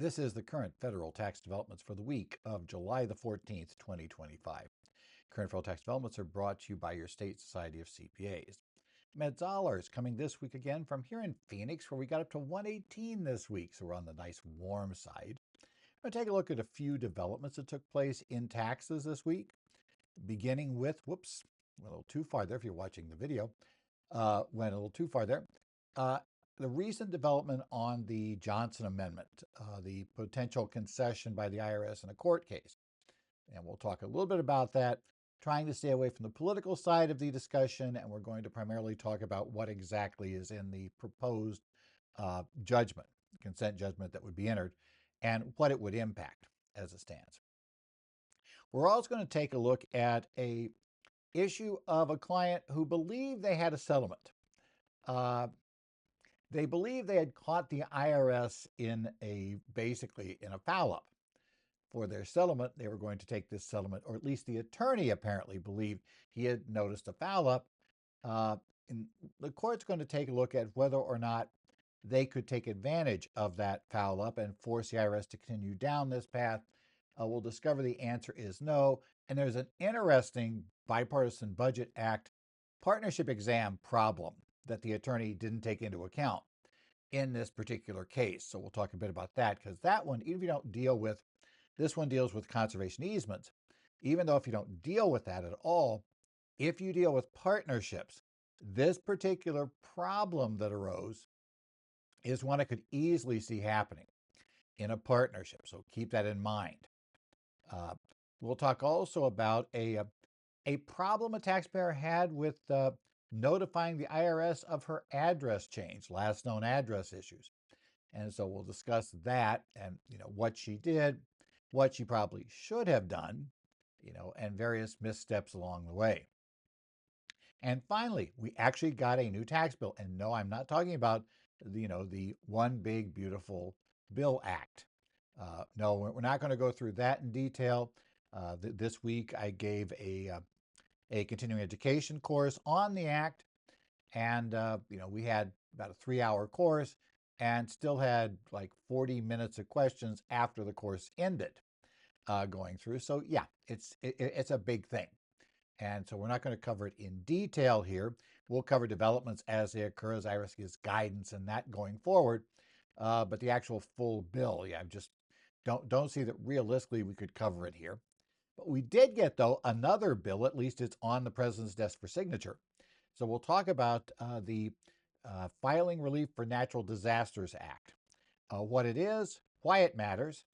This is the current federal tax developments for the week of July the 14th, 2025. Current federal tax developments are brought to you by your state society of CPAs. Metzollers coming this week again from here in Phoenix, where we got up to 118 this week, so we're on the nice warm side. I'm going to take a look at a few developments that took place in taxes this week, beginning with, whoops, went a little too far there if you're watching the video, went a little too far there. The recent development on the Johnson Amendment, the potential concession by the IRS in a court case. And we'll talk a little bit about that, trying to stay away from the political side of the discussion. And we're going to primarily talk about what exactly is in the proposed judgment, consent judgment that would be entered, and what it would impact as it stands. We're also going to take a look at a issue of a client who believed they had a settlement. They believed they had caught the IRS basically in a foul-up. For their settlement, they were going to take this settlement, or at least the attorney apparently believed he had noticed a foul-up. And the court's going to take a look at whether or not they could take advantage of that foul-up and force the IRS to continue down this path. We'll discover the answer is no. And there's an interesting Bipartisan Budget Act partnership exam problem that the attorney didn't take into account in this particular case. So we'll talk a bit about that, because that one, even if you don't deal with, this one deals with conservation easements. Even though if you don't deal with that at all, if you deal with partnerships, this particular problem that arose is one I could easily see happening in a partnership. So keep that in mind. We'll talk also about a problem a taxpayer had with notifying the IRS of her address change, last known address issues. And so we'll discuss that and, what she did, what she probably should have done, and various missteps along the way. And finally, we actually got a new tax bill. And no, I'm not talking about, the One Big Beautiful Bill Act. No, we're not going to go through that in detail. This week, I gave a continuing education course on the Act. And, we had about a 3-hour course and still had like 40 minutes of questions after the course ended going through. So yeah, it's a big thing. And so we're not going to cover it in detail here. We'll cover developments as they occur, as IRS gives guidance and that going forward. But the actual full bill, yeah, just don't see that realistically we could cover it here. But we did get, though, another bill, at least it's on the president's desk for signature. So we'll talk about the Filing Relief for Natural Disasters Act, what it is, why it matters,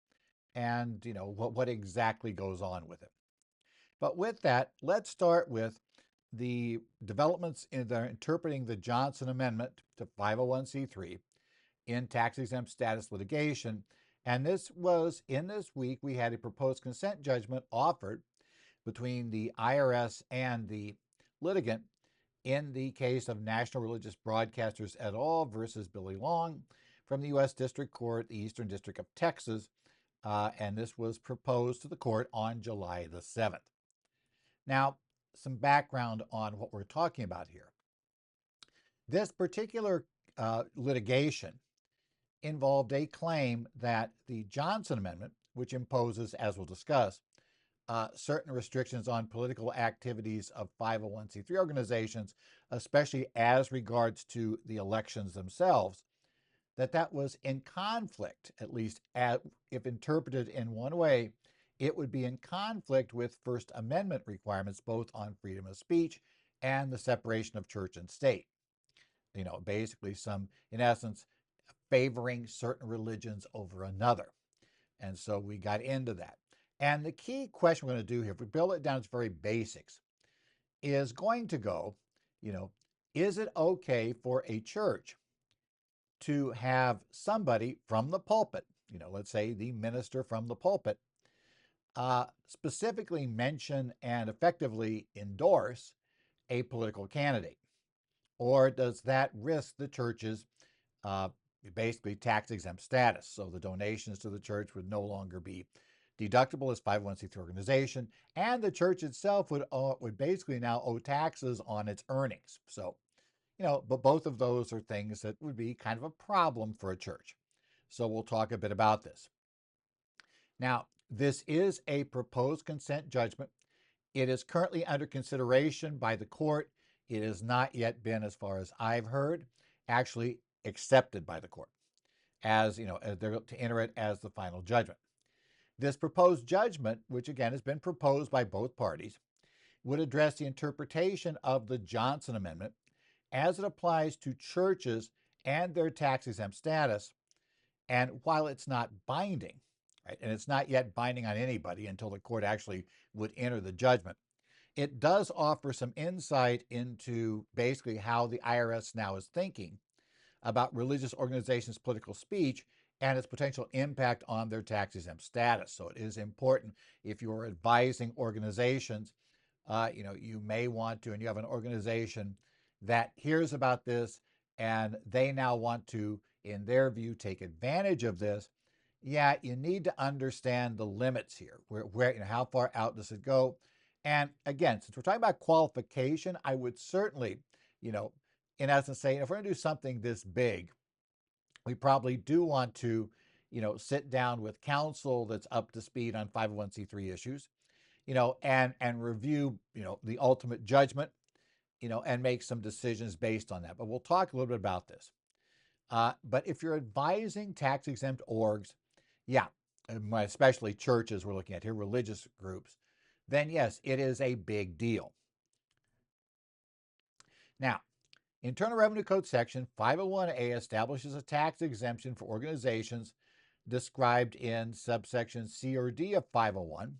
and what exactly goes on with it. But with that, let's start with the developments in interpreting the Johnson Amendment to 501c3 in tax-exempt status litigation. And this week, we had a proposed consent judgment offered between the IRS and the litigant in the case of National Religious Broadcasters et al. Versus Billy Long from the U.S. District Court, the Eastern District of Texas. And this was proposed to the court on July the 7th. Now, some background on what we're talking about here. This particular litigation involved a claim that the Johnson Amendment, which imposes, as we'll discuss, certain restrictions on political activities of 501c3 organizations, especially as regards to the elections themselves, that was in conflict, at least if interpreted in one way, it would be in conflict with First Amendment requirements, both on freedom of speech and the separation of church and state. Basically in essence, favoring certain religions over another. And so we got into that. And the key question we're going to do here, if we boil it down to very basics, is going to go, is it okay for a church to have somebody from the pulpit, let's say the minister from the pulpit, specifically mention and effectively endorse a political candidate? Or does that risk the church's basically tax-exempt status? So the donations to the church would no longer be deductible as 501c3 organization, and the church itself would basically now owe taxes on its earnings. So, but both of those are things that would be kind of a problem for a church. So we'll talk a bit about this. Now, this is a proposed consent judgment. It is currently under consideration by the court. It has not yet been, as far as I've heard, actually accepted by the court as, as they're to enter it as the final judgment. This proposed judgment, which again has been proposed by both parties, would address the interpretation of the Johnson Amendment as it applies to churches and their tax-exempt status. And while it's not binding, right, and it's not yet binding on anybody until the court actually would enter the judgment, it does offer some insight into basically how the IRS now is thinking about religious organizations' political speech and its potential impact on their tax-exempt status. So it is important if you're advising organizations, you may want to, and you have an organization that hears about this and they now want to, in their view, take advantage of this. Yeah, you need to understand the limits here. Where how far out does it go? And again, since we're talking about qualification, I would certainly, in essence say, if we're going to do something this big, we probably do want to, sit down with counsel that's up to speed on 501c3 issues, and review, the ultimate judgment, and make some decisions based on that. But we'll talk a little bit about this. But if you're advising tax-exempt orgs, yeah, especially churches we're looking at here, religious groups, then yes, it is a big deal. Now, Internal Revenue Code Section 501A establishes a tax exemption for organizations described in subsection C or D of 501,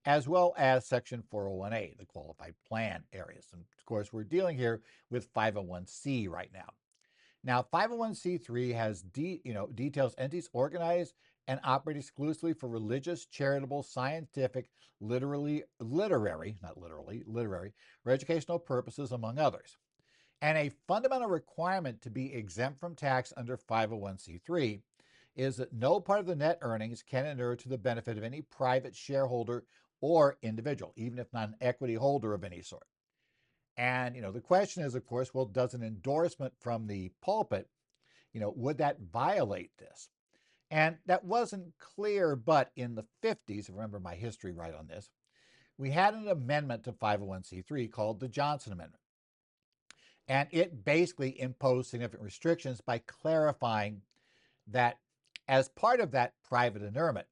as well as Section 401A, the qualified plan areas. And of course, we're dealing here with 501C right now. Now, 501c3 has details entities organized and operate exclusively for religious, charitable, scientific, literary, or educational purposes, among others. And a fundamental requirement to be exempt from tax under 501c3 is that no part of the net earnings can inure to the benefit of any private shareholder or individual, even if not an equity holder of any sort. And, the question is, of course, well, does an endorsement from the pulpit, would that violate this? And that wasn't clear, but in the 50s, if I remember my history right on this, we had an amendment to 501c3 called the Johnson Amendment. And it basically imposed significant restrictions by clarifying that as part of that private inurement,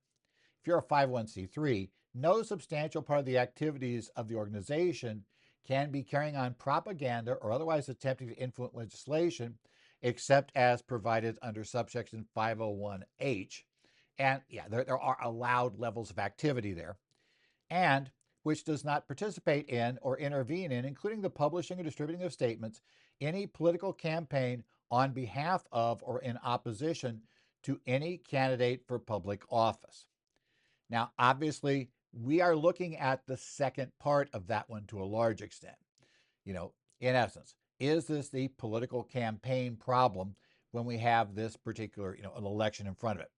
if you're a 501c3, no substantial part of the activities of the organization can be carrying on propaganda or otherwise attempting to influence legislation except as provided under subsection 501H. And yeah, there are allowed levels of activity there. And which does not participate in or intervene in, including the publishing or distributing of statements, any political campaign on behalf of or in opposition to any candidate for public office. Now, obviously, we are looking at the second part of that one to a large extent. In essence, is this the political campaign problem when we have this particular, an election in front of it?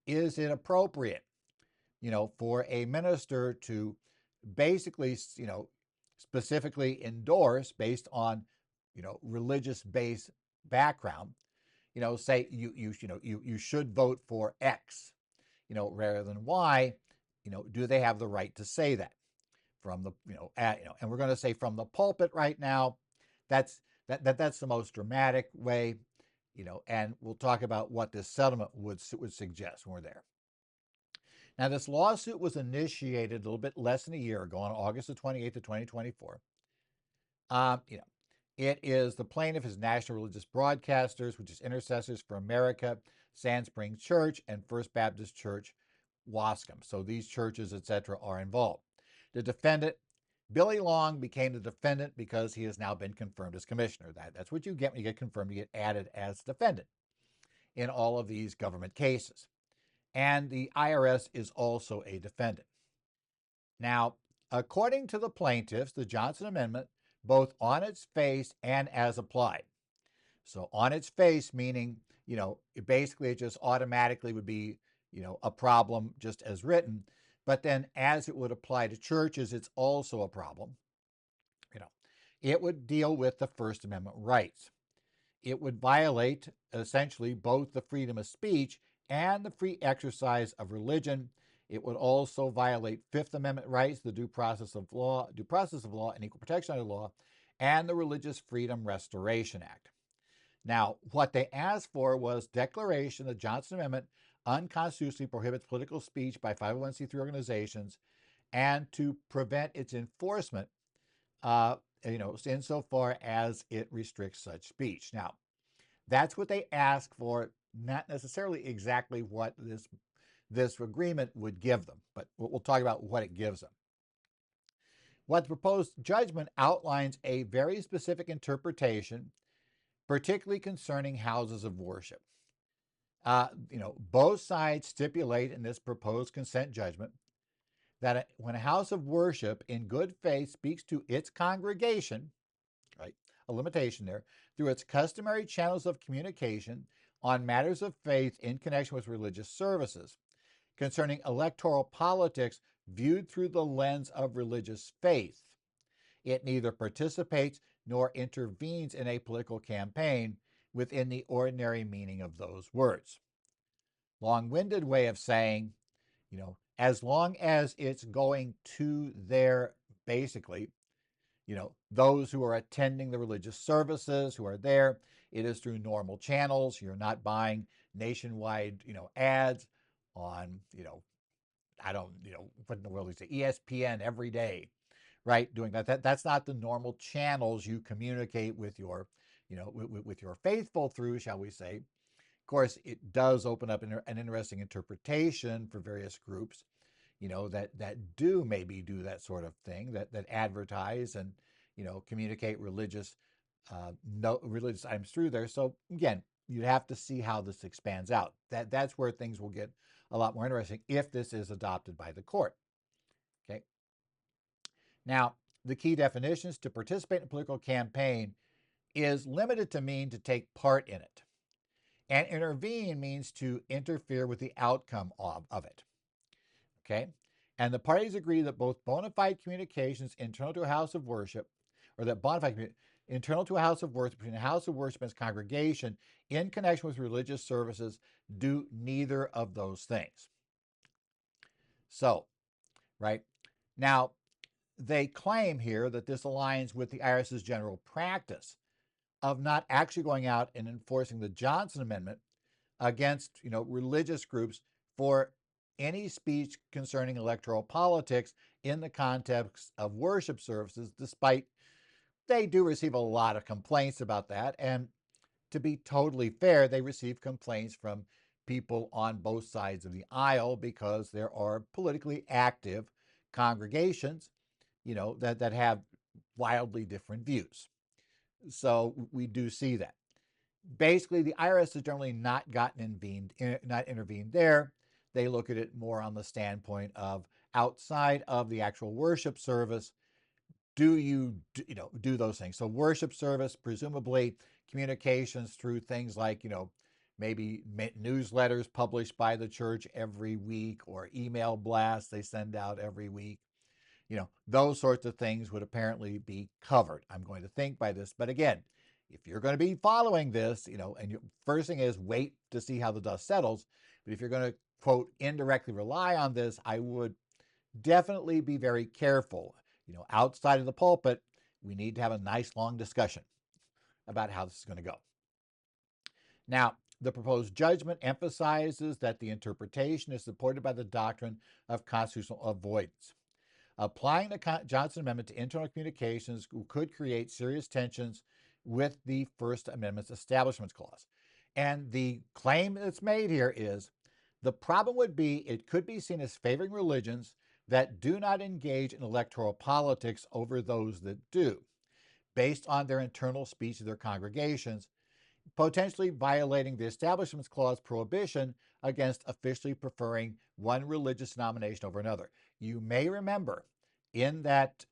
Is it appropriate, for a minister to basically, specifically endorse based on, religious-based background, say you should vote for X, rather than Y, do they have the right to say that from the, and we're going to say from the pulpit right now, that's the most dramatic way, and we'll talk about what this settlement would suggest when we're there. Now, this lawsuit was initiated a little bit less than a year ago on August the 28th of 2024. It is the plaintiff is National Religious Broadcasters, which is Intercessors for America, Sand Springs Church, and First Baptist Church, Wascom. So these churches, etc., are involved. The defendant, Billy Long, became the defendant because he has now been confirmed as commissioner. That's what you get when you get confirmed. You get added as defendant in all of these government cases. And the IRS is also a defendant. Now, according to the plaintiffs, the Johnson Amendment, both on its face and as applied. So on its face, meaning, basically it just automatically would be, a problem just as written. But then as it would apply to churches, it's also a problem. It would deal with the First Amendment rights. It would violate essentially both the freedom of speech and the free exercise of religion It would also violate Fifth Amendment rights, the due process of law, and equal protection under law, and the Religious Freedom Restoration Act. Now, what they asked for was declaration the Johnson Amendment unconstitutionally prohibits political speech by 501c3 organizations and to prevent its enforcement, insofar as it restricts such speech. Now, that's what they asked for, not necessarily exactly what this agreement would give them, but we'll talk about what it gives them. What the proposed judgment outlines a very specific interpretation, particularly concerning houses of worship. Both sides stipulate in this proposed consent judgment that when a house of worship in good faith speaks to its congregation, right, a limitation there, through its customary channels of communication on matters of faith in connection with religious services, concerning electoral politics viewed through the lens of religious faith, it neither participates nor intervenes in a political campaign within the ordinary meaning of those words. Long-winded way of saying, as long as it's going to their, basically, those who are attending the religious services, who are there, it is through normal channels. You're not buying nationwide, ads on, what in the world is it, ESPN every day, right? Doing that's not the normal channels you communicate with your, with your faithful through, shall we say. Of course, it does open up an interesting interpretation for various groups, that do maybe do that sort of thing, that advertise and, communicate religious religious items through there. So again, you'd have to see how this expands out. That's where things will get a lot more interesting if this is adopted by the court. Okay. Now, the key definitions: to participate in a political campaign is limited to mean to take part in it. And intervene means to interfere with the outcome of it. Okay? And the parties agree that both bona fide communications internal to a house of worship, or that bona fide internal to a house of worship between a house of worship and its congregation in connection with religious services do neither of those things. So, right? Now, they claim here that this aligns with the IRS's general practice of not actually going out and enforcing the Johnson Amendment against, religious groups for any speech concerning electoral politics in the context of worship services, despite they do receive a lot of complaints about that. And to be totally fair, they receive complaints from people on both sides of the aisle because there are politically active congregations, that have wildly different views. So we do see that. Basically, the IRS has generally not intervened there. They look at it more on the standpoint of outside of the actual worship service. Do you do those things? So worship service, presumably communications through things like, maybe newsletters published by the church every week, or email blasts they send out every week. Those sorts of things would apparently be covered, I'm going to think, by this. But again, if you're going to be following this, and your first thing is wait to see how the dust settles. But if you're going to, quote, indirectly rely on this, I would definitely be very careful. Outside of the pulpit, we need to have a nice long discussion about how this is going to go. Now, the proposed judgment emphasizes that the interpretation is supported by the doctrine of constitutional avoidance. Applying the Johnson Amendment to internal communications could create serious tensions with the First Amendment's Establishment Clause. And the claim that's made here is the problem would be it could be seen as favoring religions that do not engage in electoral politics over those that do, based on their internal speech of their congregations, potentially violating the Establishment Clause prohibition against officially preferring one religious denomination over another. You may remember in that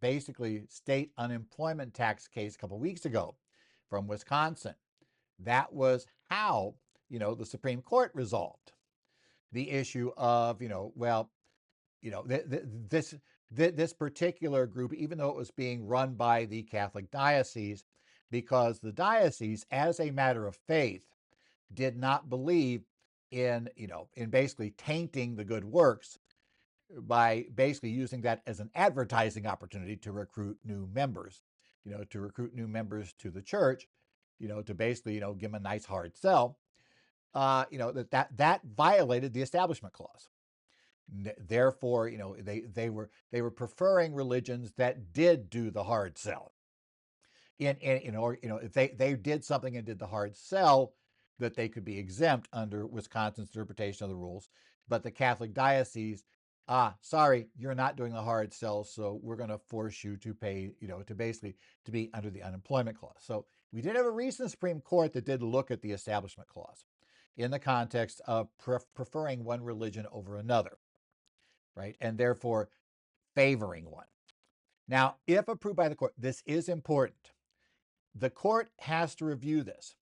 basically state unemployment tax case a couple weeks ago from Wisconsin, that was how, the Supreme Court resolved the issue of, this particular group, even though it was being run by the Catholic diocese, because the diocese, as a matter of faith, did not believe in basically tainting the good works by basically using that as an advertising opportunity to recruit new members, to recruit new members to the church, to basically, give them a nice hard sell, that violated the Establishment Clause. Therefore, they were preferring religions that did do the hard sell. If they did something and did the hard sell, that they could be exempt under Wisconsin's interpretation of the rules. But the Catholic diocese, sorry, you're not doing the hard sell, so we're going to force you to pay, to be under the unemployment clause. So we did have a recent Supreme Court that did look at the Establishment Clause in the context of preferring one religion over another, right? And therefore favoring one. Now, if approved by the court, this is important. The court has to review this.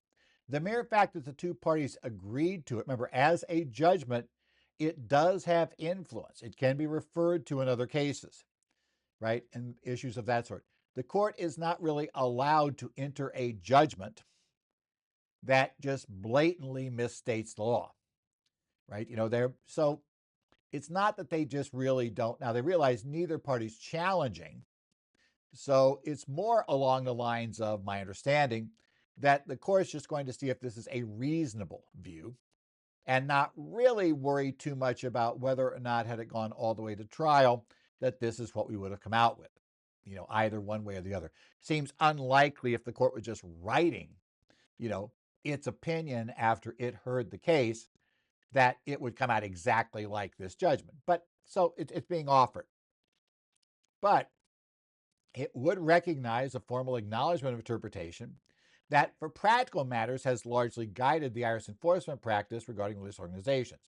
The mere fact that the two parties agreed to it, remember, as a judgment, it does have influence. It can be referred to in other cases, right? And issues of that sort. The court is not really allowed to enter a judgment that just blatantly misstates the law, right? So it's not that they just really don't. Now, they realize neither party's challenging. So it's more along the lines of my understanding that the court's just going to see if this is a reasonable view and not really worry too much about whether or not, had it gone all the way to trial, that this is what we would have come out with, either one way or the other. Seems unlikely if the court was just writing, its opinion after it heard the case, that it would come out exactly like this judgment. But so it's being offered. But it would recognize a formal acknowledgement of interpretation that, for practical matters, has largely guided the IRS enforcement practice regarding religious organizations.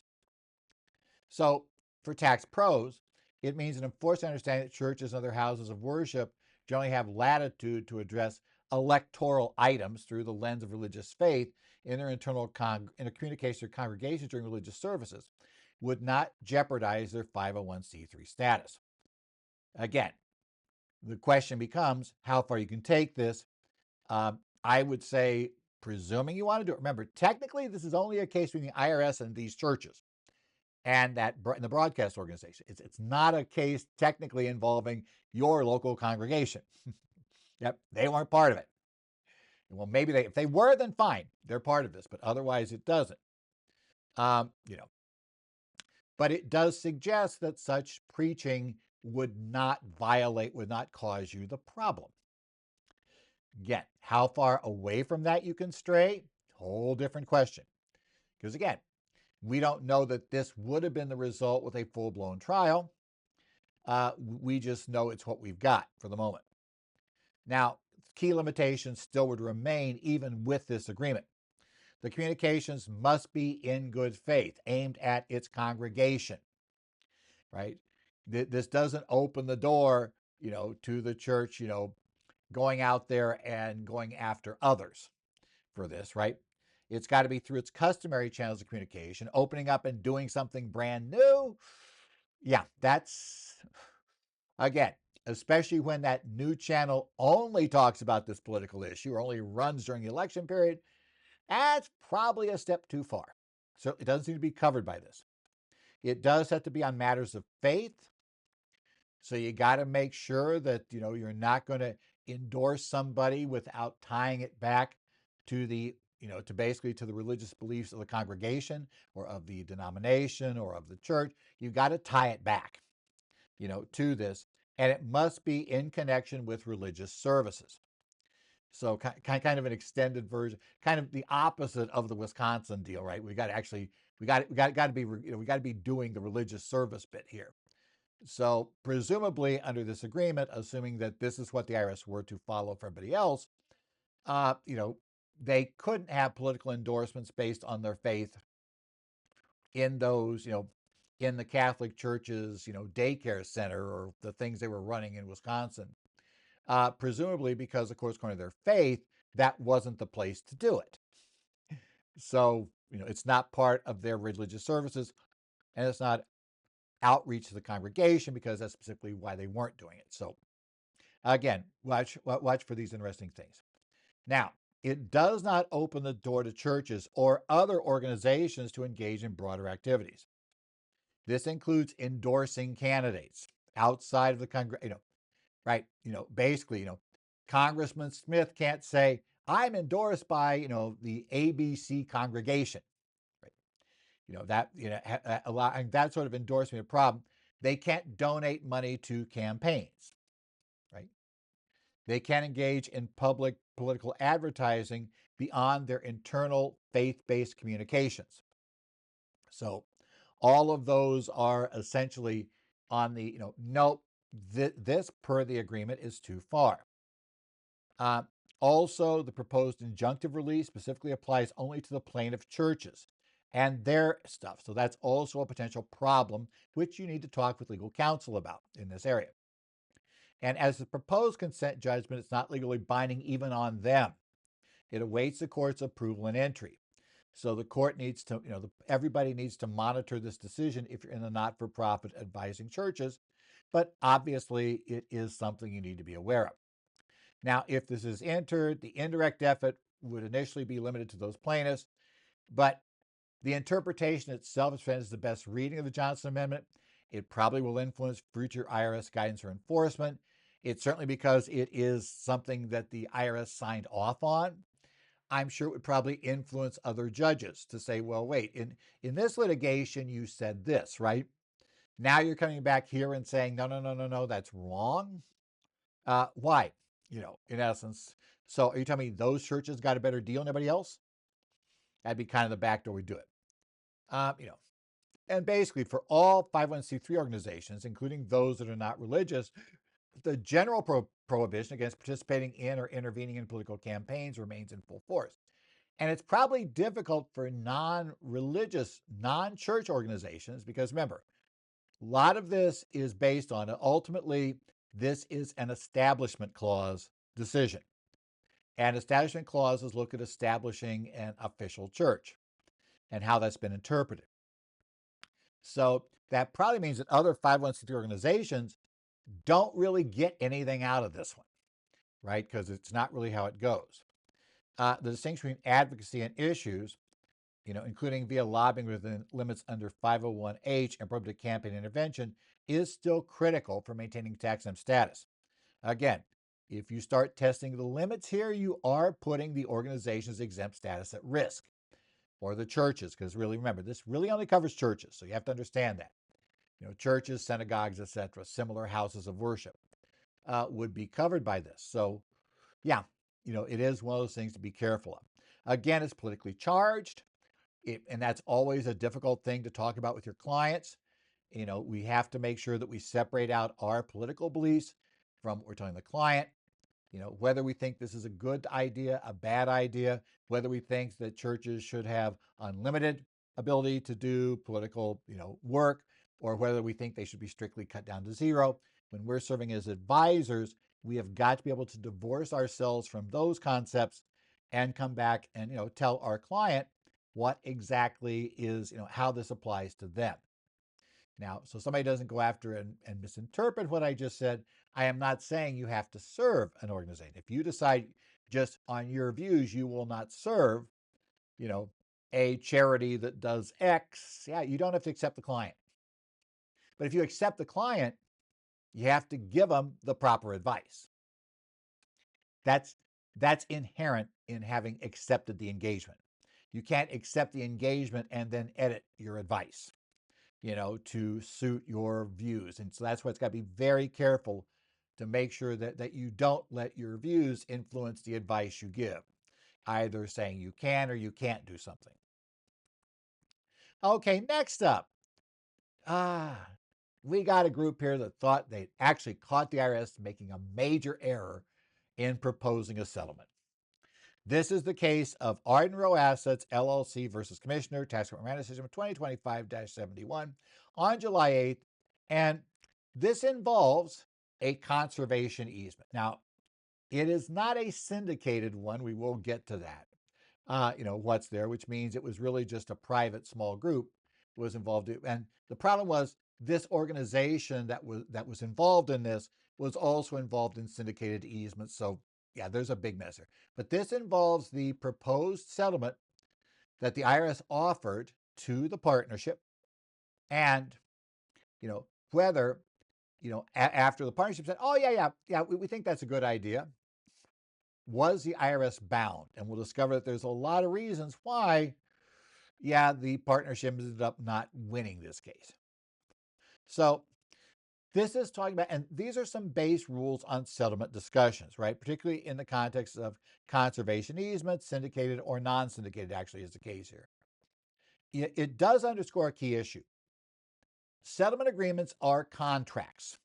So, for tax pros, it means an enforced understanding that churches and other houses of worship generally have latitude to address electoral items through the lens of religious faith in their internal communication with congregations during religious services, would not jeopardize their 501c3 status. Again, the question becomes how far you can take this. I would say, presuming you want to do it. Remember, technically, this is only a case between the IRS and these churches and the broadcast organization. It's not a case technically involving your local congregation. Yep, they weren't part of it. Well, maybe if they were, then fine, they're part of this, but otherwise it doesn't. But it does suggest that such preaching would not cause you the problem. Again, how far away from that you can stray, whole different question. Because again, we don't know that this would have been the result with a full-blown trial. We just know it's what we've got for the moment. Now, key limitations still would remain even with this agreement. The communications must be in good faith, aimed at its congregation, right? This doesn't open the door, to the church, going out there and going after others for this, right? It's got to be through its customary channels of communication, opening up and doing something brand new. Yeah, that's, again, especially when that new channel only talks about this political issue or only runs during the election period, that's probably a step too far. So it doesn't seem to be covered by this. It does have to be on matters of faith. So you got to make sure that, you're not going to endorse somebody without tying it back to the, to the religious beliefs of the congregation or of the denomination or of the church. You've got to tie it back, to this. And it must be in connection with religious services. So kind of an extended version, kind of the opposite of the Wisconsin deal, right? We got to be doing the religious service bit here. So presumably under this agreement, assuming that this is what the IRS were to follow for everybody else, they couldn't have political endorsements based on their faith in those, in the Catholic Church's, daycare center or the things they were running in Wisconsin. Presumably because, of course, according to their faith, that wasn't the place to do it. So, it's not part of their religious services, and it's not outreach to the congregation because that's specifically why they weren't doing it. So, again, watch for these interesting things. Now, it does not open the door to churches or other organizations to engage in broader activities. This includes endorsing candidates outside of the Congress, right? Basically, Congressman Smith can't say, I'm endorsed by, the ABC congregation, right? Allowing that sort of endorsement a problem. They can't donate money to campaigns, right? They can't engage in public political advertising beyond their internal faith-based communications. So all of those are essentially on the, nope, this per the agreement is too far. Uh, Also, the proposed injunctive relief specifically applies only to the plaintiff churches and their stuff. So that's also a potential problem, which you need to talk with legal counsel about in this area. And as the proposed consent judgment, it's not legally binding even on them. It awaits the court's approval and entry. So the court needs to, everybody needs to monitor this decision if you're in the not-for-profit advising churches. But obviously, it is something you need to be aware of. Now, if this is entered, the indirect effort would initially be limited to those plaintiffs, but the interpretation itself is the best reading of the Johnson Amendment. It probably will influence future IRS guidance or enforcement. It's certainly because it is something that the IRS signed off on. I'm sure it would probably influence other judges to say, well, wait, in this litigation, you said this, right? Now you're coming back here and saying, no, that's wrong. Why? In essence. So are you telling me those churches got a better deal than anybody else? That'd be kind of the back door we do it. And basically for all 501c3 organizations, including those that are not religious, the general prohibition against participating in or intervening in political campaigns remains in full force. And it's probably difficult for non-religious, non-church organizations because remember, a lot of this is based on, ultimately, this is an establishment clause decision. And establishment clauses look at establishing an official church and how that's been interpreted. So that probably means that other 501c3 organizations don't really get anything out of this one, right? Because it's not really how it goes. The distinction between advocacy and issues, including via lobbying within limits under 501h and prohibited campaign intervention, is still critical for maintaining tax-exempt status. Again, if you start testing the limits here, you are putting the organization's exempt status at risk, or the churches, because really, remember, this really only covers churches, so you have to understand that. Churches, synagogues, etc., similar houses of worship would be covered by this. So, yeah, it is one of those things to be careful of. Again, it's politically charged, and that's always a difficult thing to talk about with your clients. We have to make sure that we separate out our political beliefs from what we're telling the client. Whether we think this is a good idea, a bad idea, whether we think that churches should have unlimited ability to do political, work, or whether we think they should be strictly cut down to zero. When we're serving as advisors, we have got to be able to divorce ourselves from those concepts and come back and, tell our client what exactly is, how this applies to them. Now, so somebody doesn't go after and misinterpret what I just said, I am not saying you have to serve an organization. If you decide just on your views you will not serve, a charity that does X, yeah, you don't have to accept the client. But if you accept the client, you have to give them the proper advice. That's inherent in having accepted the engagement. You can't accept the engagement and then edit your advice, to suit your views. And so that's why it's got to be very careful to make sure that you don't let your views influence the advice you give, either saying you can or you can't do something. Okay, next up. We got a group here that thought they actually caught the IRS making a major error in proposing a settlement. This is the case of Arden Row Assets, LLC versus Commissioner, Tax Court Decision 2025-71 on July 8th. And this involves a conservation easement. Now, it is not a syndicated one. We will get to that. What's there, which means it was really just a private small group was involved. And the problem was this organization that was involved in this was also involved in syndicated easements. So Yeah, there's a big mess here. But this involves the proposed settlement that the IRS offered to the partnership, and whether after the partnership said, "Oh yeah, we think that's a good idea," was the IRS bound? And we'll discover that there's a lot of reasons why, the partnership ended up not winning this case. So this is talking about, and these are some base rules on settlement discussions, right? Particularly in the context of conservation easements, syndicated or non-syndicated, actually is the case here. It does underscore a key issue. Settlement agreements are contracts.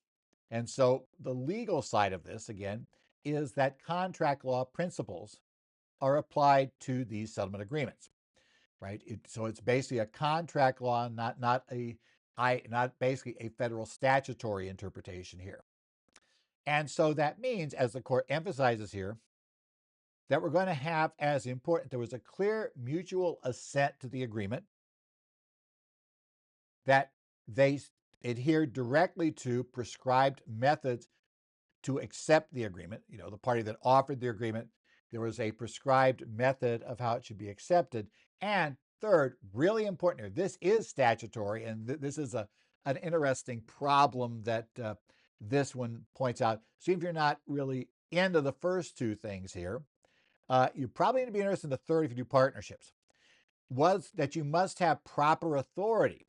And so the legal side of this, again, is that contract law principles are applied to these settlement agreements, right? So it's basically a contract law, not basically a federal statutory interpretation here. And so that means, as the court emphasizes here, that we're going to have as important, there was a clear mutual assent to the agreement, that they adhered directly to prescribed methods to accept the agreement. The party that offered the agreement, there was a prescribed method of how it should be accepted. And third, really important here, this is statutory, and this is an interesting problem that this one points out. See if you're not really into the first two things here. You probably need to be interested in the third if you do partnerships, was that you must have proper authority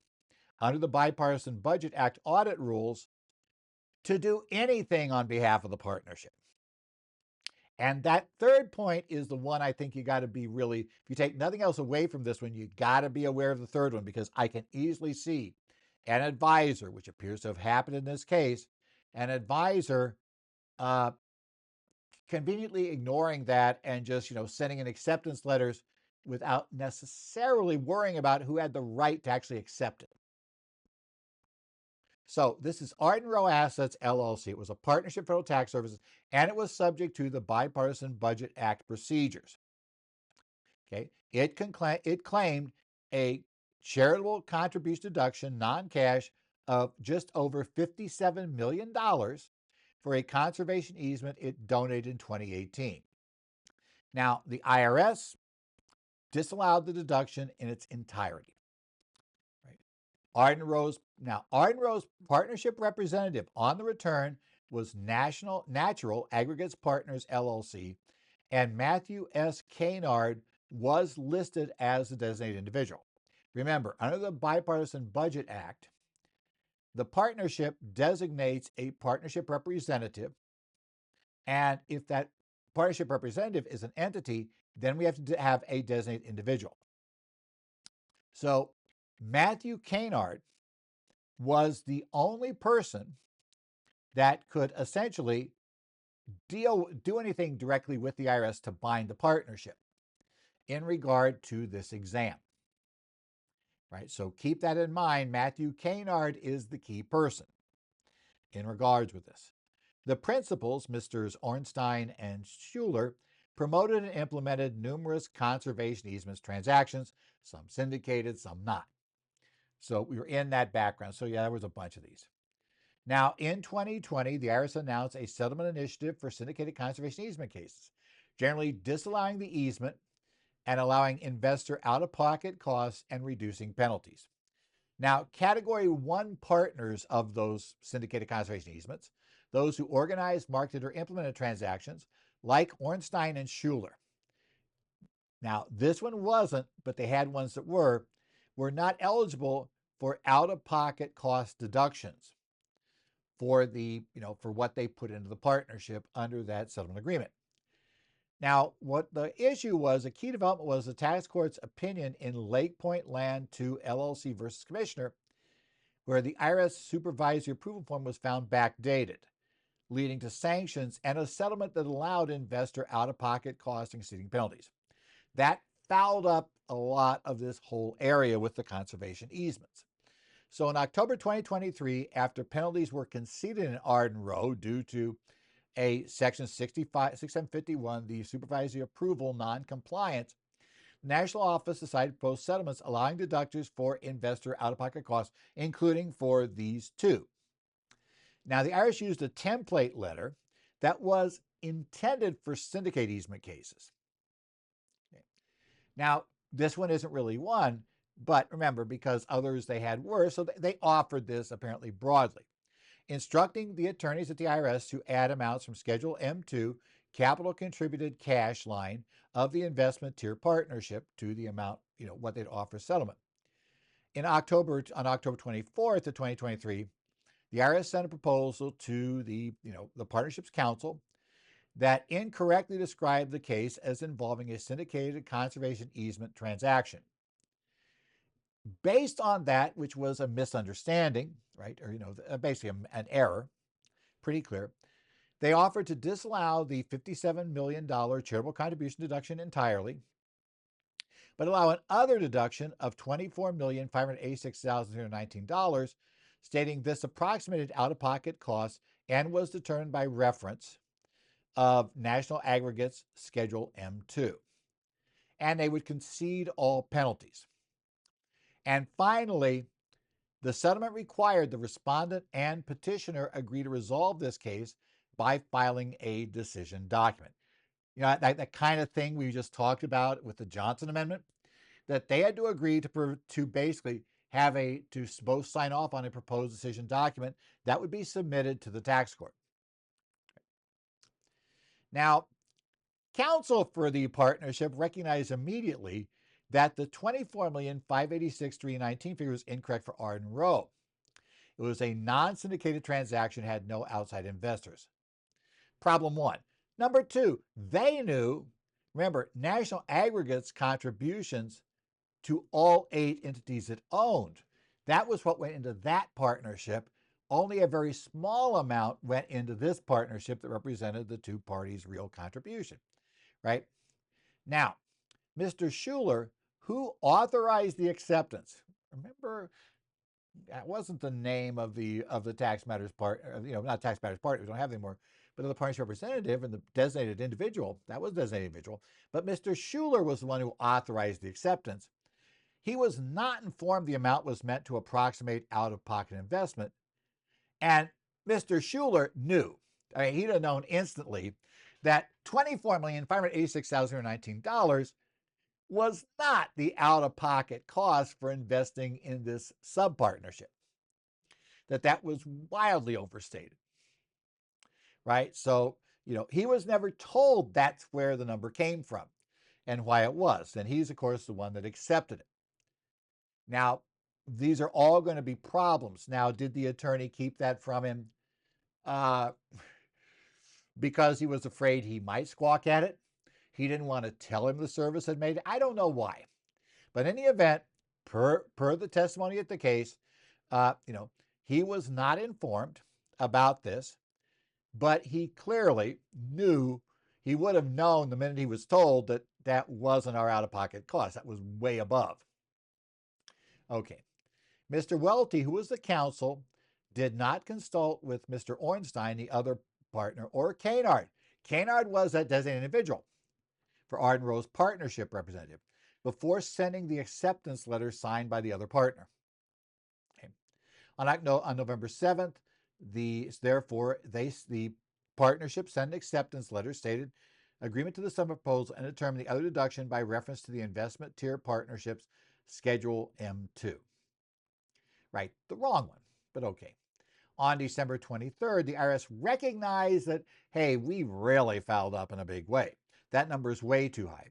under the Bipartisan Budget Act audit rules to do anything on behalf of the partnership. And that third point is the one I think you got to be really, if you take nothing else away from this one, you got to be aware of the third one, because I can easily see an advisor, which appears to have happened in this case, an advisor conveniently ignoring that and just, sending in acceptance letters without necessarily worrying about who had the right to actually accept it. So this is Arden Row Assets, LLC. It was a partnership federal tax services, and it was subject to the Bipartisan Budget Act procedures. Okay, it claimed a charitable contribution deduction, non-cash, of just over $57 million for a conservation easement it donated in 2018. Now, the IRS disallowed the deduction in its entirety. Arden Row's partnership representative on the return was Natural Aggregates Partners, LLC, and Matthew S. Kaynard was listed as the designated individual. Remember, under the Bipartisan Budget Act, the partnership designates a partnership representative, and if that partnership representative is an entity, then we have to have a designated individual. So Matthew Kaynard was the only person that could essentially do anything directly with the IRS to bind the partnership in regard to this exam. Right? So keep that in mind. Matthew Kaynard is the key person in regards with this. The principals, Mr. Ornstein and Schuler, promoted and implemented numerous conservation easements transactions, some syndicated, some not. So we were in that background. So there was a bunch of these. Now, in 2020, the IRS announced a settlement initiative for syndicated conservation easement cases, generally disallowing the easement and allowing investor out-of-pocket costs and reducing penalties. Now, Category 1 partners of those syndicated conservation easements, those who organized, marketed, or implemented transactions, like Ornstein and Schuler. Now, this one wasn't, but they had ones that were not eligible for out-of-pocket cost deductions for for what they put into the partnership under that settlement agreement. Now, what the issue was, a key development was the tax court's opinion in Lake Point Land 2 LLC versus Commissioner, where the IRS supervisory approval form was found backdated, leading to sanctions and a settlement that allowed investor out-of-pocket costs and exceeding penalties. That fouled up a lot of this whole area with the conservation easements. So in October 2023, after penalties were conceded in Arden Row due to a Section 6751, the supervisory approval non-compliance, the National Office decided to propose settlements allowing deductions for investor out-of-pocket costs, including for these two. Now, the IRS used a template letter that was intended for syndicate easement cases. Okay. Now, this one isn't really one, but remember, because others they had were, so they offered this apparently broadly, instructing the attorneys at the IRS to add amounts from Schedule M2 capital contributed cash line of the investment tier partnership to the amount, what they'd offer settlement. On October 24th of 2023, the IRS sent a proposal to the partnership's counsel that incorrectly described the case as involving a syndicated conservation easement transaction. Based on that, which was a misunderstanding, right, or basically an error, pretty clear, they offered to disallow the $57 million charitable contribution deduction entirely, but allow another deduction of $24,586,019, stating this approximated out-of-pocket cost and was determined by reference of National Aggregates Schedule M2. And they would concede all penalties. And finally, the settlement required the respondent and petitioner agree to resolve this case by filing a decision document. That kind of thing we just talked about with the Johnson Amendment, that they had to agree to basically to both sign off on a proposed decision document that would be submitted to the tax court. Now, counsel for the partnership recognized immediately that the $24,586,319 figure was incorrect for Arden Row. It was a non-syndicated transaction, had no outside investors. Problem one. Number two, they knew, remember, National Aggregates contributions to all 8 entities it owned. That was what went into that partnership. Only a very small amount went into this partnership that represented the two parties' real contribution, right? Now, Mr. Schuler, who authorized the acceptance, remember, that wasn't the name of the tax matters part, not tax matters part, we don't have anymore, but of the party's representative and the designated individual, that was the designated individual, but Mr. Schuler was the one who authorized the acceptance. He was not informed the amount was meant to approximate out-of-pocket investment, and Mr. Schuler knew. He'd have known instantly that $24,586,019 was not the out-of-pocket cost for investing in this sub-partnership, that was wildly overstated, right? So, he was never told that's where the number came from and why it was. And he's, of course, the one that accepted it. Now, these are all going to be problems. Now, did the attorney keep that from him because he was afraid he might squawk at it? He didn't want to tell him the service had made it? I don't know why. But in any event, per the testimony at the case, he was not informed about this, but he clearly knew, he would have known the minute he was told that that wasn't our out-of-pocket cost. That was way above. Okay. Mr. Welty, who was the counsel, did not consult with Mr. Ornstein, the other partner, or Kaynard. Kaynard was that designated individual for Arden Row's partnership representative before sending the acceptance letter signed by the other partner. Okay. On November 7th, the partnership sent an acceptance letter stated agreement to the sum proposal and determined the other deduction by reference to the investment tier partnership's Schedule M2. Right, the wrong one, but okay. On December 23rd, the IRS recognized that, hey, we really fouled up in a big way. That number is way too high.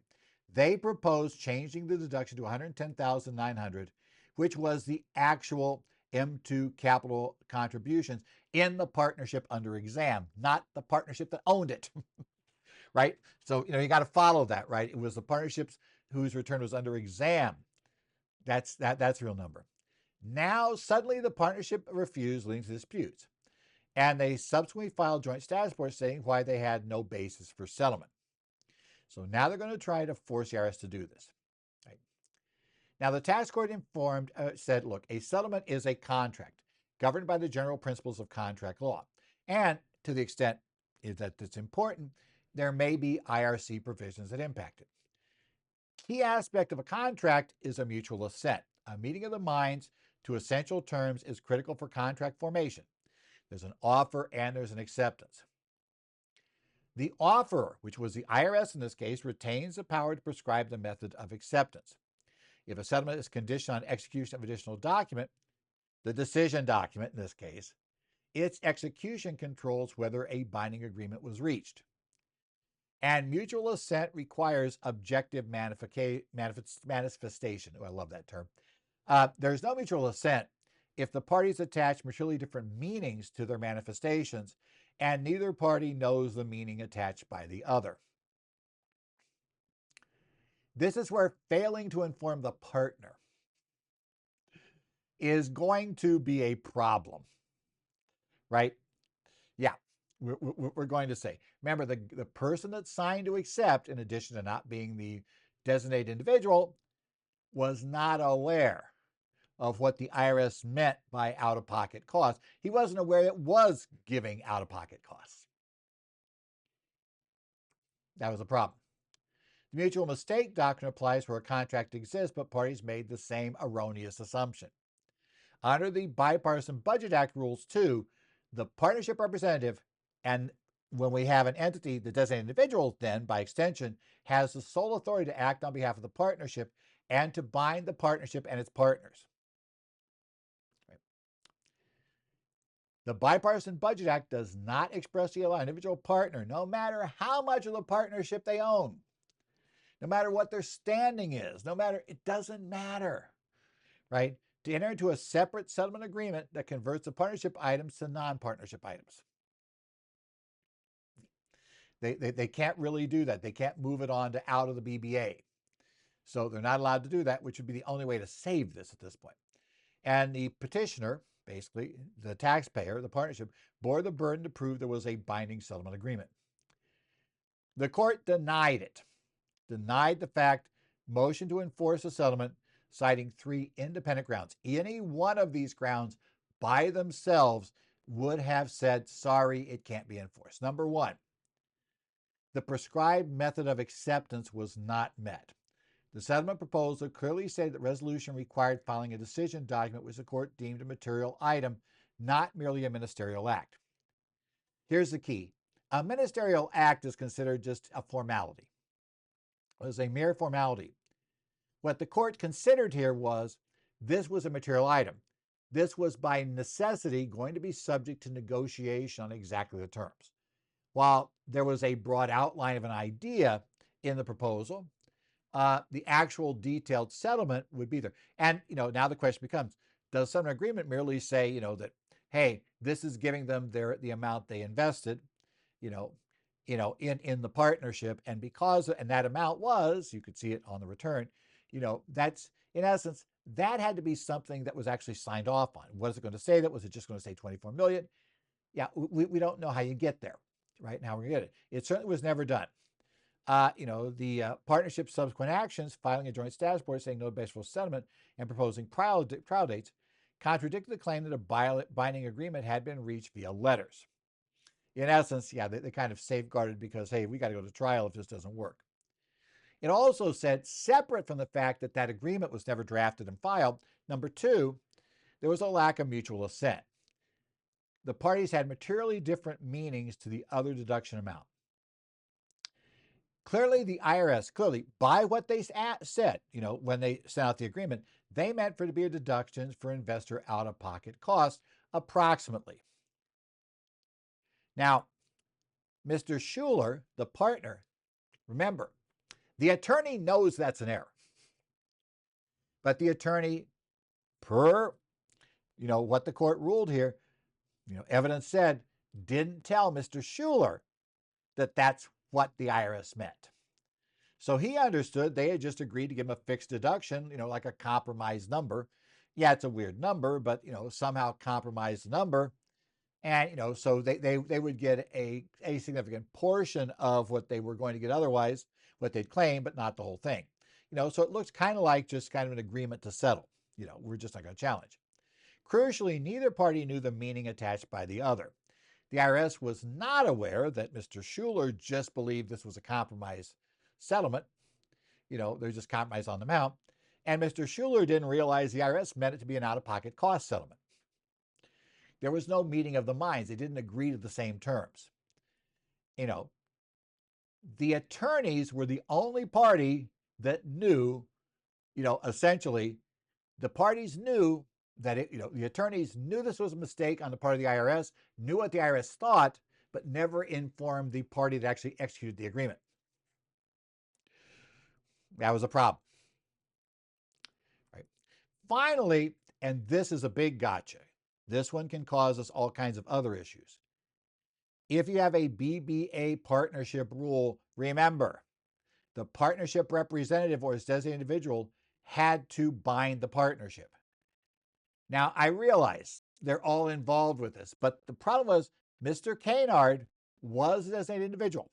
They proposed changing the deduction to $110,900, which was the actual M2 capital contributions in the partnership under exam, not the partnership that owned it. Right? So, you got to follow that, right? It was the partnerships whose return was under exam. That's the real number. Now, suddenly the partnership refused, leading to disputes. And they subsequently filed joint status reports saying why they had no basis for settlement. So now they're going to try to force the IRS to do this. Right? Now, the tax court said, look, a settlement is a contract governed by the general principles of contract law. And to the extent that it's important, there may be IRC provisions that impact it. Key aspect of a contract is a mutual assent. A meeting of the minds to essential terms is critical for contract formation. There's an offer and there's an acceptance. The offerer, which was the IRS in this case, retains the power to prescribe the method of acceptance. If a settlement is conditioned on execution of additional document, the decision document in this case, its execution controls whether a binding agreement was reached. And mutual assent requires objective manifestation. Oh, I love that term. There's no mutual assent if the parties attach materially different meanings to their manifestations, and neither party knows the meaning attached by the other. This is where failing to inform the partner is going to be a problem, right? Yeah, we're going to say. Remember, the person that signed to accept, in addition to not being the designated individual, was not aware of what the IRS meant by out-of-pocket costs. He wasn't aware it was giving out-of-pocket costs. That was a problem. The mutual mistake doctrine applies where a contract exists, but parties made the same erroneous assumption. Under the Bipartisan Budget Act rules, too, the partnership representative, and when we have an entity, the designated individual, then, by extension, has the sole authority to act on behalf of the partnership and to bind the partnership and its partners. The Bipartisan Budget Act does not expressly allow an individual partner, no matter how much of the partnership they own, no matter what their standing is, it doesn't matter, right, to enter into a separate settlement agreement that converts the partnership items to non-partnership items. They can't really do that. They can't move it on to out of the BBA. So they're not allowed to do that, which would be the only way to save this at this point. And the petitioner, basically the taxpayer, the partnership, bore the burden to prove there was a binding settlement agreement. The court denied it, denied the fact, motion to enforce a settlement, citing 3 independent grounds. Any one of these grounds by themselves would have said, sorry, it can't be enforced. Number 1, the prescribed method of acceptance was not met. The settlement proposal clearly stated that resolution required filing a decision document which the court deemed a material item, not merely a ministerial act. Here's the key. A ministerial act is considered just a formality. It was a mere formality. What the court considered here was this was a material item. This was by necessity going to be subject to negotiation on exactly the terms. While there was a broad outline of an idea in the proposal, the actual detailed settlement would be there. And, now the question becomes, does settlement agreement merely say, that, hey, this is giving them the amount they invested, in the partnership, and and that amount was, you could see it on the return, that's, in essence, that had to be something that was actually signed off on. Was it going to say that? Was it just going to say 24 million? Yeah, we don't know how you get there, right? Now we're going to get it. It certainly was never done. The partnership's subsequent actions, filing a joint status report saying no basis for settlement and proposing trial dates, contradicted the claim that a binding agreement had been reached via letters. In essence, yeah, they kind of safeguarded because, hey, we got to go to trial if this doesn't work. It also said, separate from the fact that that agreement was never drafted and filed, number 2, there was a lack of mutual assent. The parties had materially different meanings to the other deduction amount. Clearly, the IRS, by what they said, when they sent out the agreement, they meant for it to be a deduction for investor out-of-pocket costs, approximately. Now, Mr. Schuler, the partner, remember, the attorney knows that's an error. But the attorney, per, what the court ruled here, evidence said, didn't tell Mr. Schuler that that's what the IRS meant. So he understood they had just agreed to give him a fixed deduction, like a compromised number. Yeah, it's a weird number, but, somehow compromised the number. And, so they would get a significant portion of what they were going to get otherwise, what they'd claim, but not the whole thing. So it looks kind of like just kind of an agreement to settle. We're just not going to challenge. Crucially, neither party knew the meaning attached by the other. The IRS was not aware that Mr. Schuler just believed this was a compromise settlement. There's just compromise on the amount. And Mr. Schuler didn't realize the IRS meant it to be an out-of-pocket cost settlement. There was no meeting of the minds. They didn't agree to the same terms. the attorneys were the only party that knew, essentially, the parties knew that the attorneys knew this was a mistake on the part of the IRS, knew what the IRS thought, but never informed the party that actually executed the agreement. That was a problem. Right? Finally, and this is a big gotcha, this one can cause us all kinds of other issues. If you have a BBA partnership rule, remember, the partnership representative or its designated individual had to bind the partnership. Now, I realize they're all involved with this, but the problem was Mr. Kaynard was a designated individual.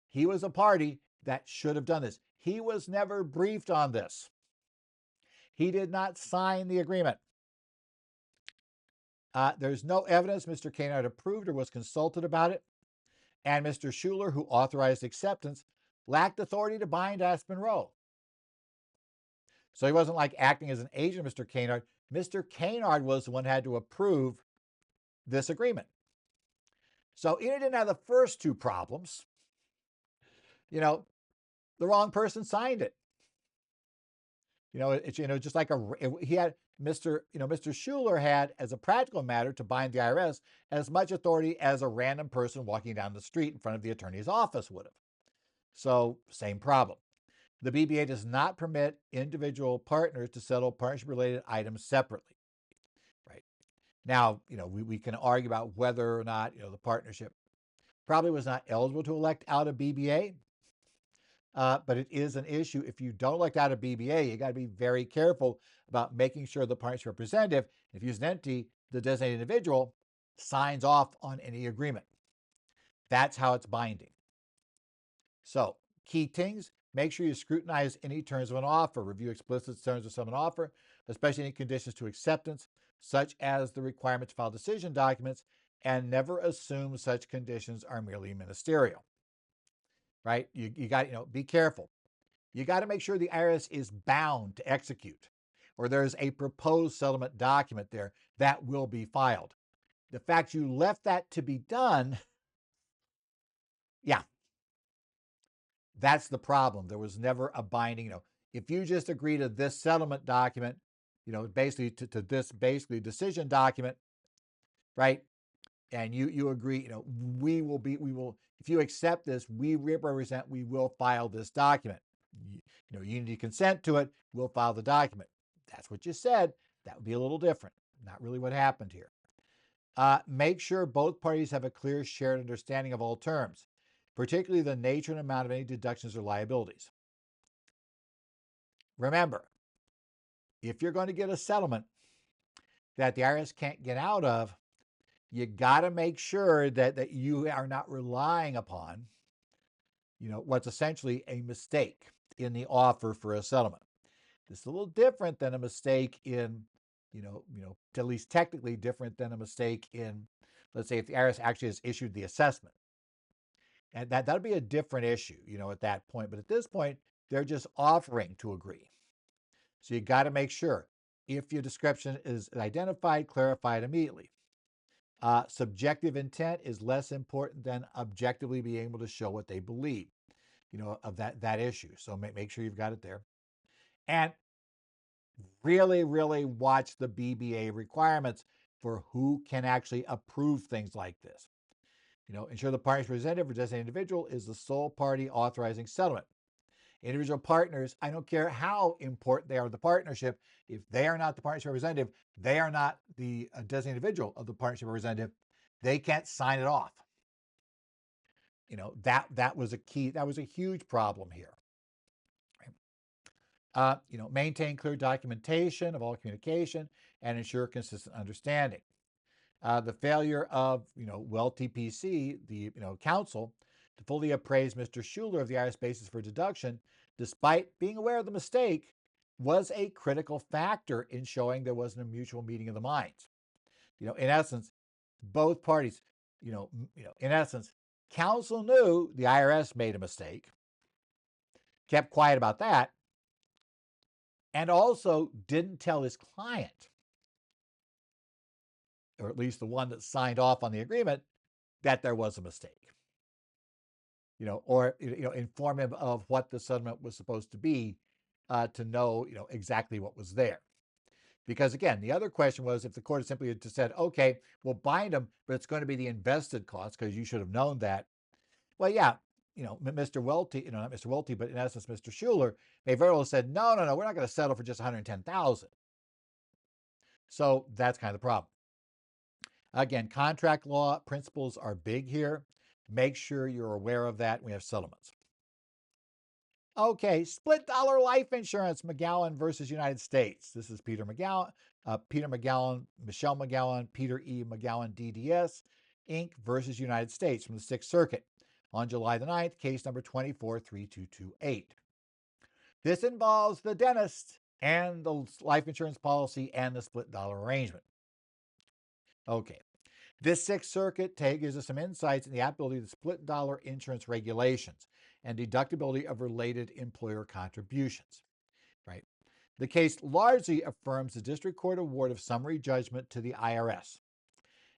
He was a party that should have done this. He was never briefed on this. He did not sign the agreement. There's no evidence Mr. Kaynard approved or was consulted about it. And Mr. Schuler, who authorized acceptance, lacked authority to bind Aspen Rowe. So he wasn't like acting as an agent of Mr. Kaynard. Mr. Kaynard was the one who had to approve this agreement. So he didn't have the first two problems. The wrong person signed it. It's just like he had Mr. Schuler had, as a practical matter, to bind the IRS as much authority as a random person walking down the street in front of the attorney's office would have. So same problem. The BBA does not permit individual partners to settle partnership-related items separately. Right now, we can argue about whether or not the partnership probably was not eligible to elect out a BBA. But it is an issue. If you don't elect out a BBA, you got to be very careful about making sure the partnership representative, if you use an entity, the designated individual, signs off on any agreement. That's how it's binding. So, key things, make sure you scrutinize any terms of an offer, review explicit terms of some an offer, especially any conditions to acceptance, such as the requirement to file decision documents, and never assume such conditions are merely ministerial. Right? You got be careful. You got to make sure the IRS is bound to execute, or there's a proposed settlement document there that will be filed. The fact you left that to be done, yeah, that's the problem. There was never a binding. If you just agree to this settlement document, basically to this decision document, right? And you agree, we will, if you accept this, we represent, we will file this document. You need to consent to it, we'll file the document. That's what you said. That would be a little different. Not really what happened here. Make sure both parties have a clear shared understanding of all terms, particularly the nature and amount of any deductions or liabilities. Remember, if you're going to get a settlement that the IRS can't get out of, you got to make sure that you are not relying upon, what's essentially a mistake in the offer for a settlement. This is a little different than a mistake in, at least technically different than a mistake in, let's say, if the IRS actually has issued the assessment. And that'll be a different issue, at that point. But at this point, they're just offering to agree. So you got to make sure if your description is identified, clarified immediately. Subjective intent is less important than objectively being able to show what they believe, of that issue. So make sure you've got it there. And really, really watch the BBA requirements for who can actually approve things like this. Ensure the party's representative or designated individual is the sole party authorizing settlement. Individual partners, I don't care how important they are to the partnership, if they are not the partnership representative, they are not the designated individual of the partnership representative, they can't sign it off. That was a key, that was a huge problem here. Maintain clear documentation of all communication and ensure consistent understanding. The failure of, TPC, the, counsel, to fully appraise Mr. Schuler of the IRS basis for deduction, despite being aware of the mistake, was a critical factor in showing there wasn't a mutual meeting of the minds. In essence, both parties, in essence, counsel knew the IRS made a mistake, kept quiet about that, and also didn't tell his client, or at least the one that signed off on the agreement, that there was a mistake. or inform him of what the settlement was supposed to be, to know, exactly what was there. Because again, the other question was if the court simply had just said, okay, we'll bind him, but it's going to be the invested cost because you should have known that. Well, yeah, Mr. Welty, not Mr. Welty, but in essence, Mr. Schuler may very well have said, no, no, no, we're not going to settle for just 110,000. So that's kind of the problem. Again, contract law principles are big here. Make sure you're aware of that when we have settlements. Okay, split dollar life insurance, McGowan versus United States. This is Peter McGowan, Michelle McGowan, Peter E. McGowan, DDS, Inc. versus United States from the Sixth Circuit on July the 9th, case number 243228. This involves the dentist and the life insurance policy and the split dollar arrangement. Okay, this Sixth Circuit gives us some insights in the applicability of the split dollar insurance regulations and deductibility of related employer contributions. Right. The case largely affirms the district court award of summary judgment to the IRS.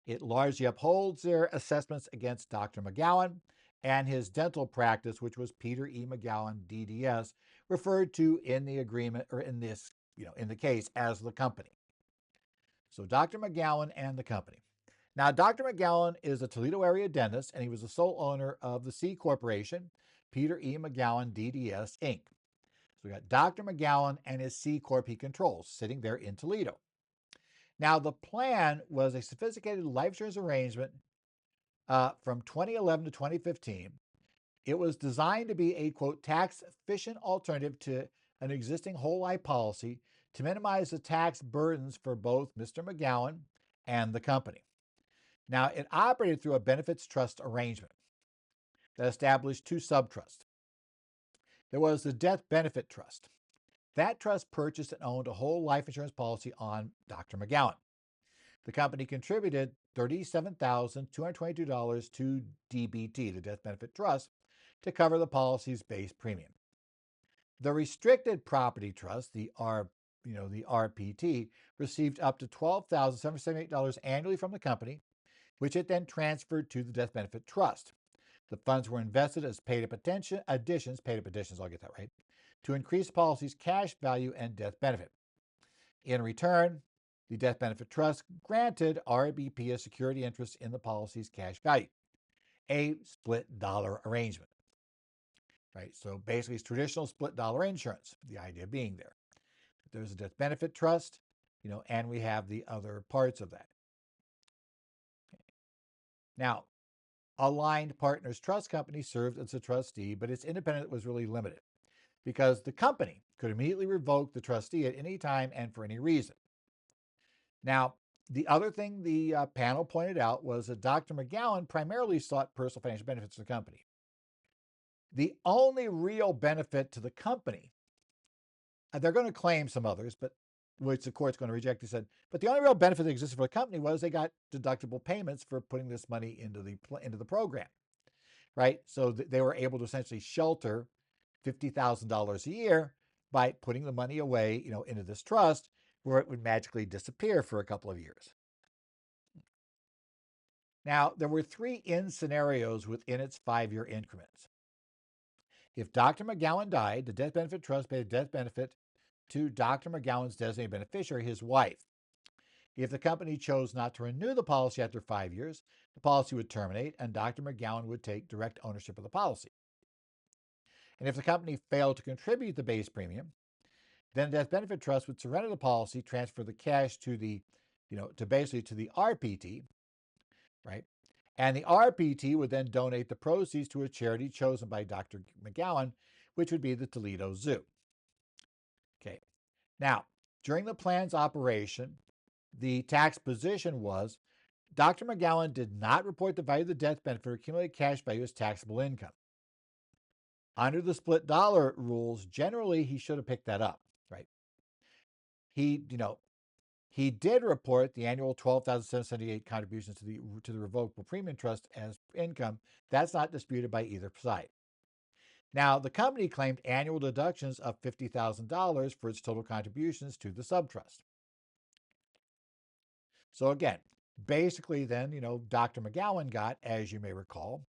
It largely upholds their assessments against Dr. McGowan and his dental practice, which was Peter E. McGowan, DDS, referred to in the agreement or in this, in the case as the company. So Dr. McGowan and the company. Now, Dr. McGowan is a Toledo area dentist, and he was the sole owner of the C Corporation, Peter E. McGowan, DDS, Inc. So we got Dr. McGowan and his C Corp he controls sitting there in Toledo. Now, the plan was a sophisticated life insurance arrangement from 2011 to 2015. It was designed to be a, quote, tax-efficient alternative to an existing whole life policy to minimize the tax burdens for both Mr. McGowan and the company. Now, it operated through a benefits trust arrangement that established two subtrusts. There was the Death Benefit Trust. That trust purchased and owned a whole life insurance policy on Dr. McGowan. The company contributed $37,222 to DBT, the Death Benefit Trust, to cover the policy's base premium. The Restricted Property Trust, the RPT, received up to $12,778 annually from the company, which it then transferred to the Death Benefit Trust. The funds were invested as paid-up additions, I'll get that right, to increase the policy's cash value and death benefit. In return, the Death Benefit Trust granted RBP a security interest in the policy's cash value, a split dollar arrangement. Right, so basically it's traditional split dollar insurance, the idea being there. There's a Death Benefit Trust, and we have the other parts of that. Okay. Now, Aligned Partners Trust Company served as a trustee, but its independence was really limited because the company could immediately revoke the trustee at any time and for any reason. Now, the other thing the panel pointed out was that Dr. McGowan primarily sought personal financial benefits to the company. The only real benefit to the company, they're going to claim some others, but which the court's going to reject, he said, but the only real benefit that existed for the company was they got deductible payments for putting this money into the program, right? So they were able to essentially shelter $50,000 a year by putting the money away, into this trust where it would magically disappear for a couple of years. Now, there were 3 end scenarios within its 5-year increments. If Dr. McGowan died, the Death Benefit Trust paid a death benefit to Dr. McGowan's designated beneficiary, his wife. If the company chose not to renew the policy after 5 years, the policy would terminate and Dr. McGowan would take direct ownership of the policy. And if the company failed to contribute the base premium, then the Death Benefit Trust would surrender the policy, transfer the cash to the, to the RPT, right? And the RPT would then donate the proceeds to a charity chosen by Dr. McGowan, which would be the Toledo Zoo. Okay. Now, during the plan's operation, the tax position was Dr. McGowan did not report the value of the death benefit or accumulated cash value as taxable income. Under the split dollar rules, generally he should have picked that up, right? He did report the annual $12,778 contributions to the revocable premium trust as income. That's not disputed by either side. Now, the company claimed annual deductions of $50,000 for its total contributions to the subtrust. So again, basically then, Dr. McGowan got, as you may recall,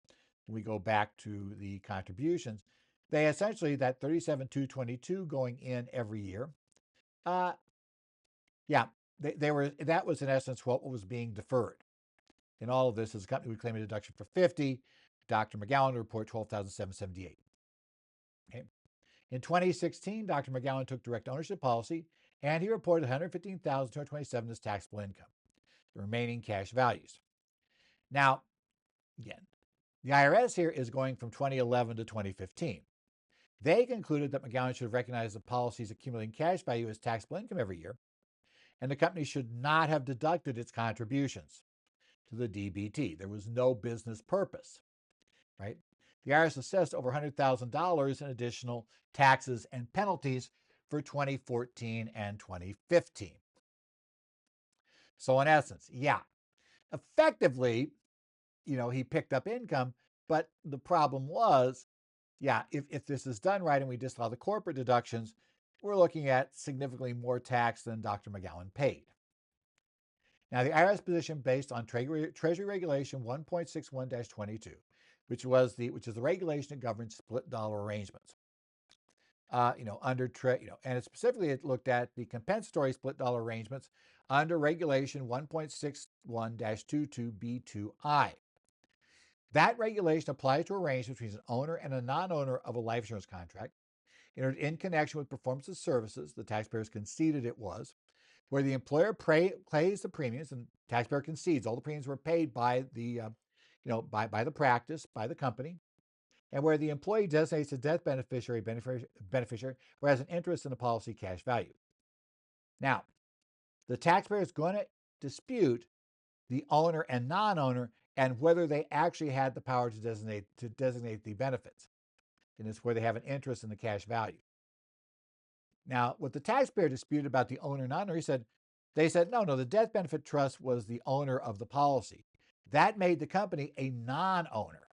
when we go back to the contributions, they essentially, that 37,222 going in every year, yeah, they were, that was in essence what was being deferred. In all of this, as the company would claim a deduction for 50, Dr. McGowan would report 12,778. Okay. In 2016, Dr. McGowan took direct ownership policy, and he reported 115,227 as taxable income, the remaining cash values. Now, again, the IRS here is going from 2011 to 2015. They concluded that McGowan should have recognized the policy's accumulating cash value as taxable income every year, and the company should not have deducted its contributions to the DBT. There was no business purpose, right? The IRS assessed over $100,000 in additional taxes and penalties for 2014 and 2015. So in essence, yeah, effectively, he picked up income, but the problem was, yeah, if this is done right and we disallow the corporate deductions, we're looking at significantly more tax than Dr. McGowan paid. Now, the IRS position based on Treasury Regulation 1.61-22, which is the regulation that governs split dollar arrangements. And it specifically looked at the compensatory split dollar arrangements under Regulation 1.61-22B2I. That regulation applies to arrangements between an owner and a non-owner of a life insurance contract entered in connection with performance of services, the taxpayers conceded it was, where the employer pays the premiums and taxpayer concedes all the premiums were paid by the by the practice, by the company, and where the employee designates a death beneficiary who has an interest in the policy cash value. Now, the taxpayer is going to dispute the owner and non-owner and whether they actually had the power to designate the benefits. And it's where they have an interest in the cash value. Now, what the taxpayer disputed about the owner and non-owner, they said, no, the death benefit trust was the owner of the policy. That made the company a non-owner.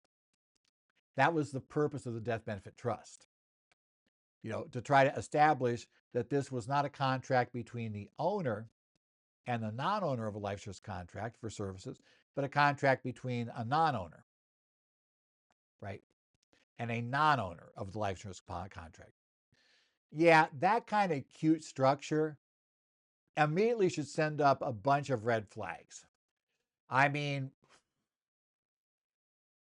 That was the purpose of the death benefit trust, to try to establish that this was not a contract between the owner and the non-owner of a life insurance contract for services, but a contract between a non-owner, right, and a non-owner of the life insurance contract. Yeah, that kind of cute structure immediately should send up a bunch of red flags. I mean,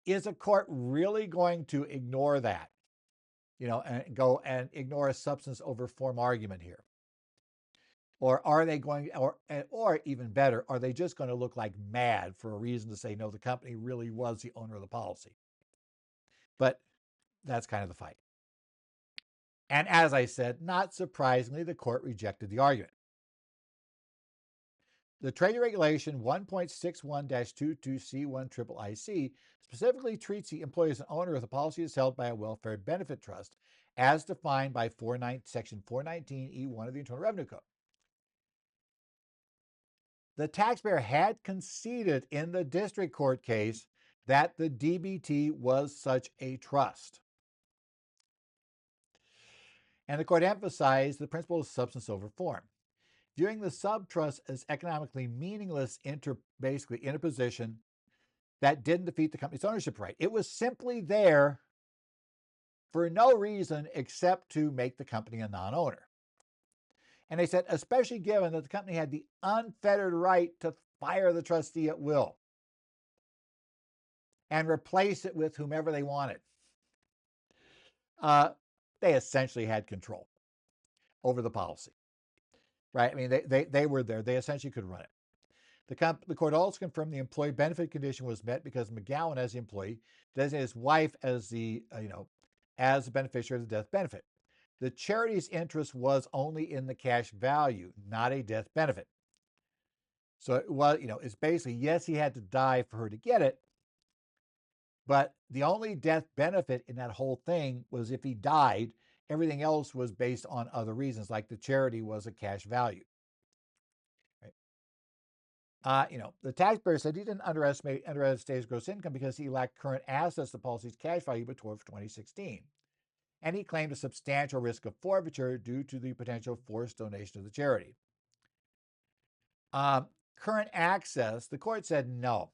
is a court really going to ignore that, and go and ignore a substance over form argument here? Or are they going, or even better, are they just going to look like mad for a reason to say, no, the company really was the owner of the policy? But that's kind of the fight. And as I said, not surprisingly, the court rejected the argument. The Treasury Regulation 1.61-22C1 specifically treats the employee as an owner if the policy is held by a welfare benefit trust, as defined by Section 419E1 of the Internal Revenue Code. The taxpayer had conceded in the district court case that the DBT was such a trust. And the court emphasized the principle of substance over form, viewing the subtrust as economically meaningless interposition that didn't defeat the company's ownership right. It was simply there for no reason except to make the company a non-owner. And they said, especially given that the company had the unfettered right to fire the trustee at will and replace it with whomever they wanted. They essentially had control over the policy, right? I mean, they were there. They essentially could run it. The court also confirmed the employee benefit condition was met because McGowan, as the employee, designated his wife as the as the beneficiary of the death benefit. The charity's interest was only in the cash value, not a death benefit. So it was, it's basically, yes, he had to die for her to get it, but the only death benefit in that whole thing was if he died. Everything else was based on other reasons, like the charity was a cash value. The taxpayer said he didn't underestimate his gross income because he lacked current assets, the policy's cash value before 2016. And he claimed a substantial risk of forfeiture due to the potential forced donation to the charity. Current access, the court said no.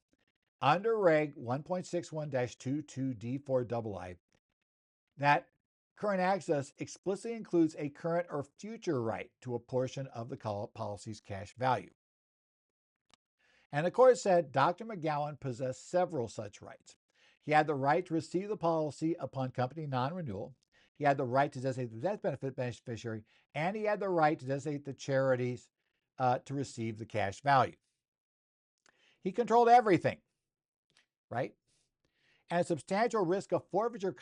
under Reg 1.61-22D4II, that current access explicitly includes a current or future right to a portion of the policy's cash value. And the court said Dr. McGowan possessed several such rights. He had the right to receive the policy upon company non-renewal. He had the right to designate the death benefit beneficiary, and he had the right to designate the charities to receive the cash value. He controlled everything, right? And a substantial risk of forfeiture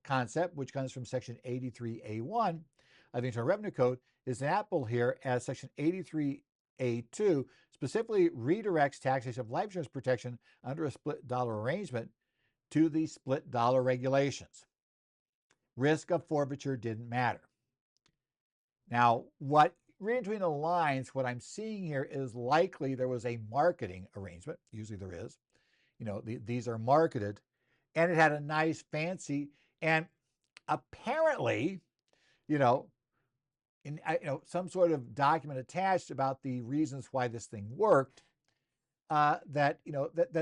concept, which comes from Section 83A1 of the Internal Revenue Code, is an apple here, as Section 83A2 specifically redirects taxation of life insurance protection under a split dollar arrangement to the split dollar regulations. Risk of forfeiture didn't matter. Now, what reading between the lines, what I'm seeing here is likely there was a marketing arrangement. Usually there is. These are marketed, and it had a nice, fancy, and apparently, some sort of document attached about the reasons why this thing worked. That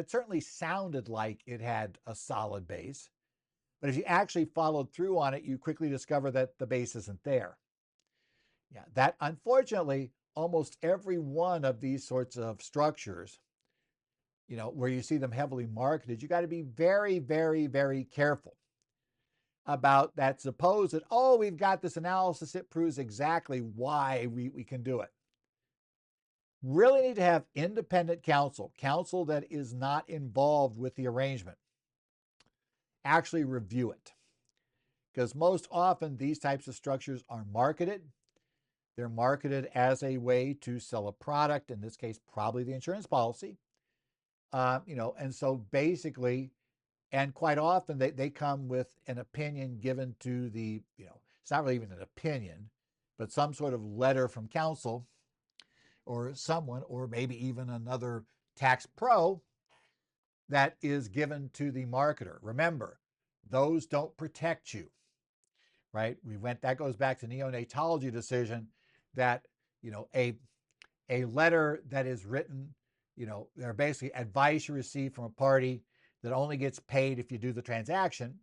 certainly sounded like it had a solid base, but if you actually followed through on it, you quickly discover that the base isn't there. Yeah, that unfortunately, almost every one of these sorts of structures, where you see them heavily marketed, you got to be very, very, very careful about that supposed that, we've got this analysis, it proves exactly why we can do it. Really need to have independent counsel that is not involved with the arrangement, actually review it. Because most often these types of structures are marketed. They're marketed as a way to sell a product, in this case, probably the insurance policy. And so basically, and quite often they come with an opinion given to the, it's not really even an opinion, but some sort of letter from counsel or someone, or maybe even another tax pro that is given to the marketer. Remember, those don't protect you, right? That goes back to neonatology decision that, a letter that is written, they're basically advice you receive from a party that only gets paid if you do the transaction,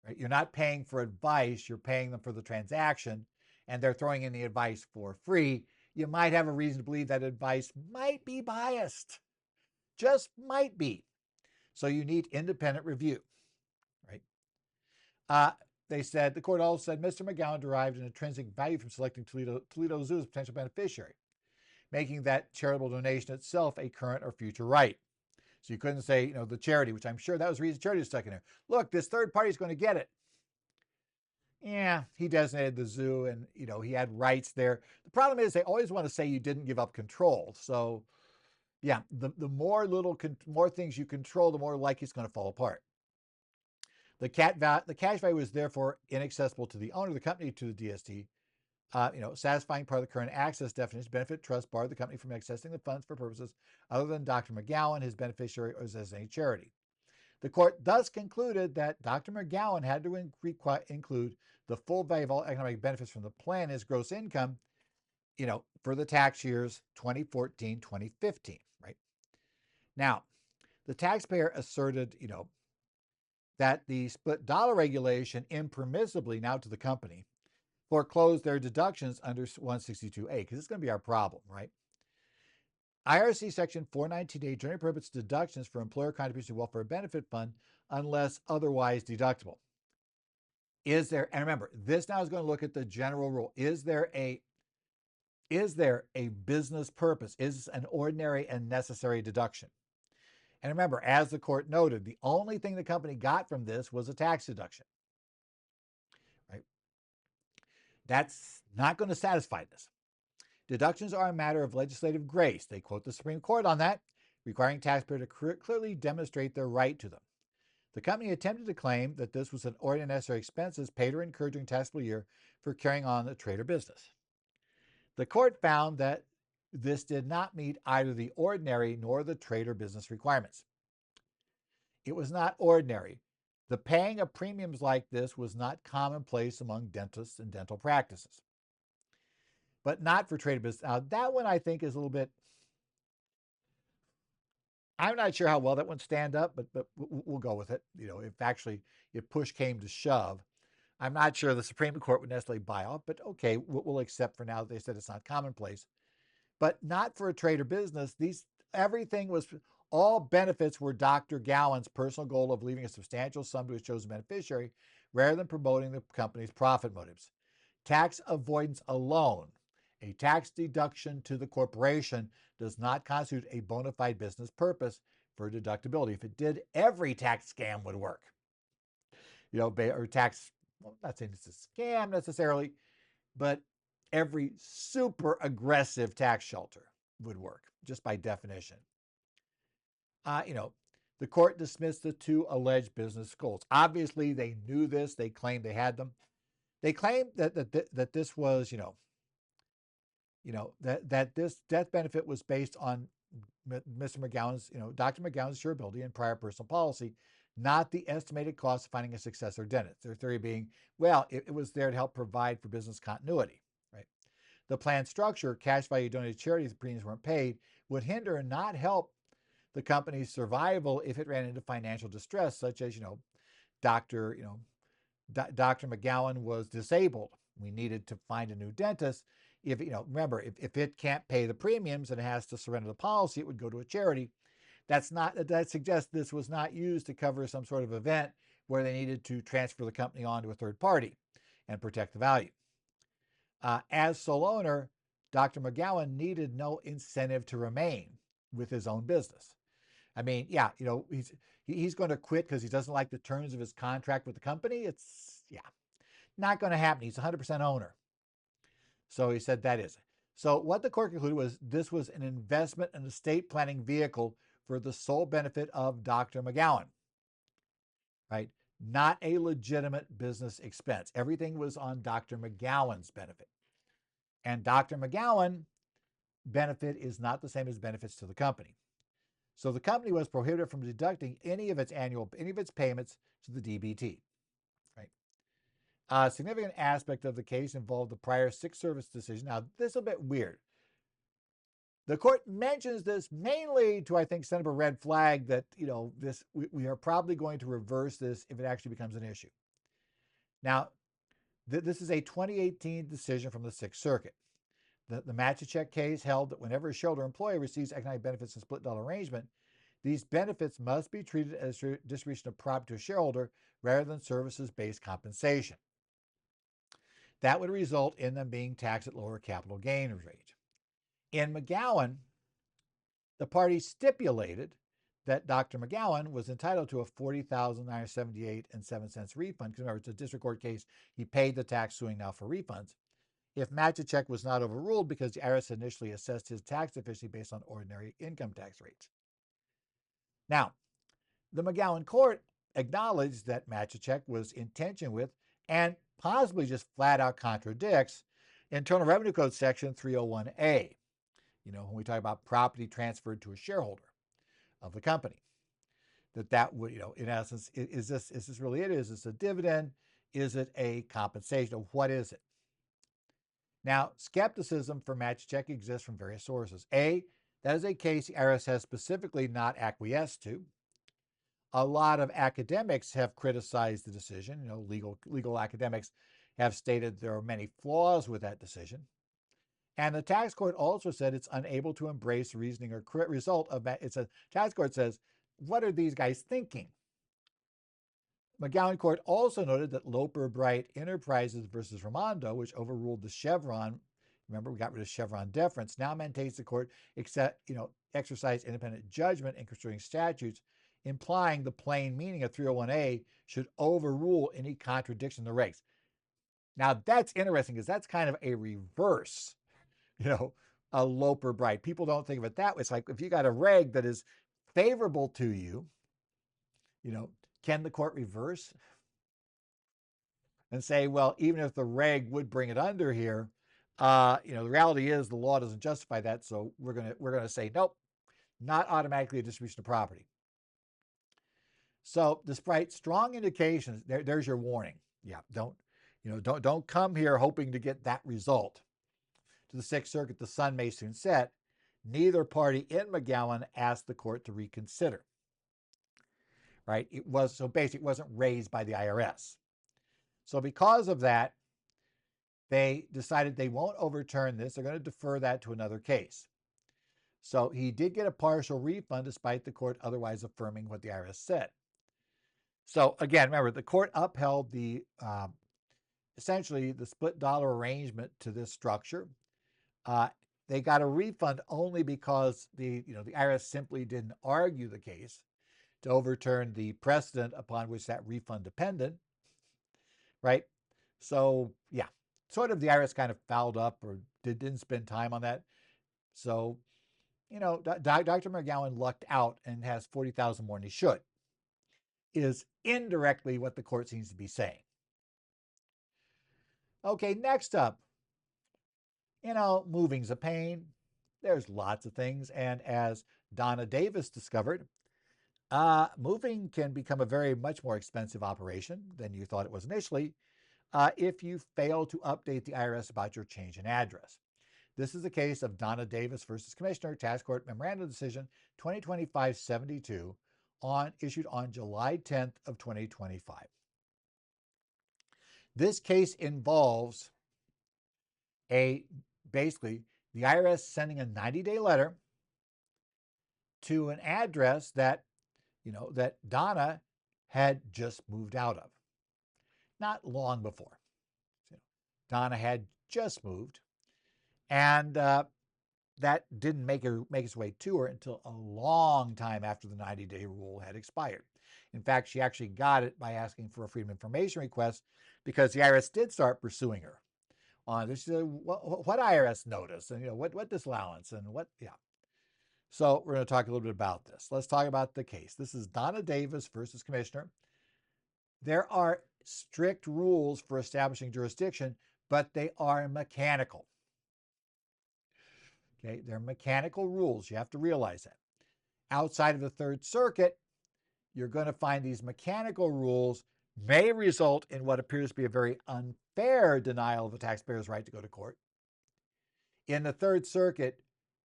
right? You're not paying for advice, you're paying them for the transaction, and they're throwing in the advice for free. You might have a reason to believe that advice might be biased, just might be. So you need independent review, right? The court also said Mr. McGowan derived an intrinsic value from selecting Toledo Zoo as a potential beneficiary, making that charitable donation itself a current or future right. So you couldn't say, the charity, which I'm sure that was the reason charity was stuck in there. Look, this third party is going to get it. Yeah, he designated the zoo, and he had rights there. The problem is they always want to say you didn't give up control. So yeah, the more things you control, the more likely it's going to fall apart. The cash value was therefore inaccessible to the owner of the company, to the DST. Satisfying part of the current access definition, benefit trust barred the company from accessing the funds for purposes other than Dr. McGowan, his beneficiary, or as a charity. The court thus concluded that Dr. McGowan had to include the full value of all economic benefits from the plan as gross income, for the tax years 2014, 2015, right? Now, the taxpayer asserted, that the split dollar regulation impermissibly, now to the company, foreclosed their deductions under 162A, because it's going to be our problem, right? IRC Section 419A generally prohibits deductions for employer contribution to welfare benefit fund unless otherwise deductible. And remember, this now is going to look at the general rule. Is there a business purpose? Is this an ordinary and necessary deduction? And remember, as the court noted, the only thing the company got from this was a tax deduction, right? That's not going to satisfy this. Deductions are a matter of legislative grace. They quote the Supreme Court on that, requiring taxpayers to clearly demonstrate their right to them. The company attempted to claim that this was an ordinary and necessary expenses paid or incurred during taxable year for carrying on the trade or business. The court found that this did not meet either the ordinary nor the trade or business requirements. It was not ordinary. The paying of premiums like this was not commonplace among dentists and dental practices, but not for trade or business. Now, that one I think is a little bit, I'm not sure how well that would stand up, but we'll go with it. If push came to shove, I'm not sure the Supreme Court would necessarily buy off, but okay, we'll accept for now. They said it's not commonplace, but not for a trade or business. Everything was, all benefits were Dr. Gowan's personal goal of leaving a substantial sum to his chosen beneficiary rather than promoting the company's profit motives. Tax avoidance alone, a tax deduction to the corporation, does not constitute a bona fide business purpose for deductibility. If it did, every tax scam would work. Or tax, well, I'm not saying it's a scam necessarily, but every super aggressive tax shelter would work just by definition. The court dismissed the two alleged business goals. Obviously, they knew this. They claimed they had them. They claimed that this was, that this death benefit was based on Mr. McGowan's, Dr. McGowan's surability and prior personal policy, not the estimated cost of finding a successor dentist. Their theory being, well, it was there to help provide for business continuity, right? The plan structure, cash value donated to charities, the premiums weren't paid, would hinder and not help the company's survival if it ran into financial distress, such as, Dr. Dr. McGowan was disabled. We needed to find a new dentist. Remember, if it can't pay the premiums and it has to surrender the policy, it would go to a charity. That suggests this was not used to cover some sort of event where they needed to transfer the company on to a third party and protect the value. As sole owner, Dr. McGowan needed no incentive to remain with his own business. I mean, yeah, he's going to quit because he doesn't like the terms of his contract with the company. It's, not going to happen. He's 100% owner. So he said that is. So what the court concluded was this was an investment and estate planning vehicle for the sole benefit of Dr. McGowan, right? Not a legitimate business expense. Everything was on Dr. McGowan's benefit. And Dr. McGowan benefit is not the same as benefits to the company. So the company was prohibited from deducting any of its payments to the DBT. Right. A significant aspect of the case involved the prior Sixth Service decision. Now, this is a bit weird. The court mentions this mainly to, I think, send up a red flag that, we are probably going to reverse this if it actually becomes an issue. Now, this is a 2018 decision from the Sixth Circuit. The Matchacek case held that whenever a shareholder employee receives economic benefits in a split dollar arrangement, these benefits must be treated as distribution of property to a shareholder rather than services-based compensation. That would result in them being taxed at lower capital gain rate. In McGowan, the parties stipulated that Dr. McGowan was entitled to a $40,978.07 refund. Because remember, it's a district court case. He paid the tax, suing now for refunds. If Matchacek was not overruled because the IRS initially assessed his tax deficiency based on ordinary income tax rates. Now, the McGowan court acknowledged that Matchacek was in tension with and possibly just flat out contradicts Internal Revenue Code section 301A. When we talk about property transferred to a shareholder of the company, that would, in essence, is this really it? Is this a dividend? Is it a compensation? What is it? Now, skepticism for Matchacek exists from various sources. A, that is a case the IRS has specifically not acquiesced to. A lot of academics have criticized the decision. Legal academics have stated there are many flaws with that decision. And the tax court also said it's unable to embrace the reasoning or result of that. Tax court says, what are these guys thinking? McGowan court also noted that Loper Bright Enterprises versus Raimondo, which overruled the Chevron, remember we got rid of Chevron deference, now maintains the court exercise independent judgment in construing statutes, implying the plain meaning of 301A should overrule any contradiction in the regs. Now that's interesting because that's kind of a reverse, a Loper Bright. People don't think of it that way. It's like if you got a reg that is favorable to you, can the court reverse and say, well, even if the reg would bring it under here, the reality is the law doesn't justify that, so we're gonna say nope, not automatically a distribution of property. So, despite strong indications, there's your warning. Yeah, don't come here hoping to get that result. To the Sixth Circuit, the sun may soon set. neither party in McGowan asked the court to reconsider. Right? It wasn't raised by the IRS. So because of that, they decided they won't overturn this. They're going to defer that to another case. So he did get a partial refund despite the court otherwise affirming what the IRS said. So again, remember, the court upheld the essentially the split dollar arrangement to this structure. They got a refund only because the IRS simply didn't argue the case to overturn the precedent upon which that refund depended, right? So yeah, sort of the IRS kind of fouled up or didn't spend time on that. So, Dr. McGowan lucked out and has $40,000 more than he should, is indirectly what the court seems to be saying. Okay, next up, moving's a pain. There's lots of things. And as Donna Davis discovered, moving can become a much more expensive operation than you thought it was initially if you fail to update the IRS about your change in address. This is the case of Donna Davis versus Commissioner, Tax Court Memorandum Decision 2025-72, issued on July 10th of 2025. This case involves basically the IRS sending a 90-day letter to an address that Donna had just moved out of. Not long before. Donna had just moved, and that didn't make its way to her until a long time after the 90-day rule had expired. In fact, she actually got it by asking for a Freedom of Information request because the IRS did start pursuing her on this. What IRS notice and what disallowance and what, yeah. So we're going to talk a little bit about this. Let's talk about the case. This is Donna Davis versus Commissioner. There are strict rules for establishing jurisdiction, but they are mechanical. Okay, they're mechanical rules. You have to realize that. Outside of the Third Circuit, you're going to find these mechanical rules may result in what appears to be a very unfair denial of a taxpayer's right to go to court. In the Third Circuit,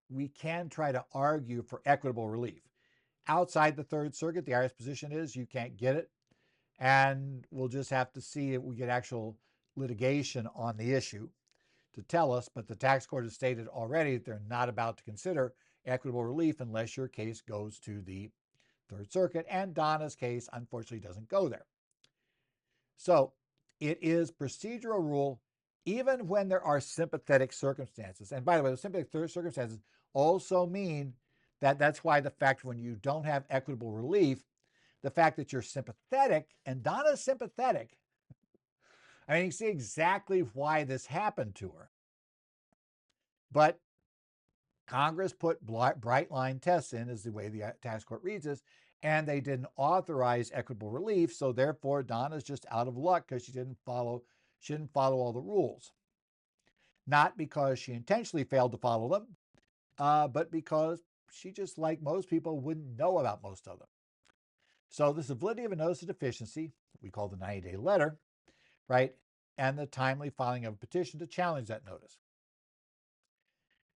we can try to argue for equitable relief. Outside the Third Circuit, the IRS position is you can't get it, and we'll just have to see if we get actual litigation on the issue to tell us, but the tax court has stated already that they're not about to consider equitable relief unless your case goes to the Third Circuit, and Donna's case, unfortunately, doesn't go there. So it is procedural rule even when there are sympathetic circumstances. And by the way, the sympathetic circumstances also mean that's why the fact when you don't have equitable relief, the fact that you're sympathetic, and Donna's sympathetic, I mean, you see exactly why this happened to her. But Congress put bright line tests in, is the way the tax court reads this, and they didn't authorize equitable relief. So therefore, Donna's just out of luck because she didn't follow all the rules. Not because she intentionally failed to follow them, but because she, just like most people, wouldn't know about most of them. So the validity of a notice of deficiency, we call the 90-day letter, right, and the timely filing of a petition to challenge that notice.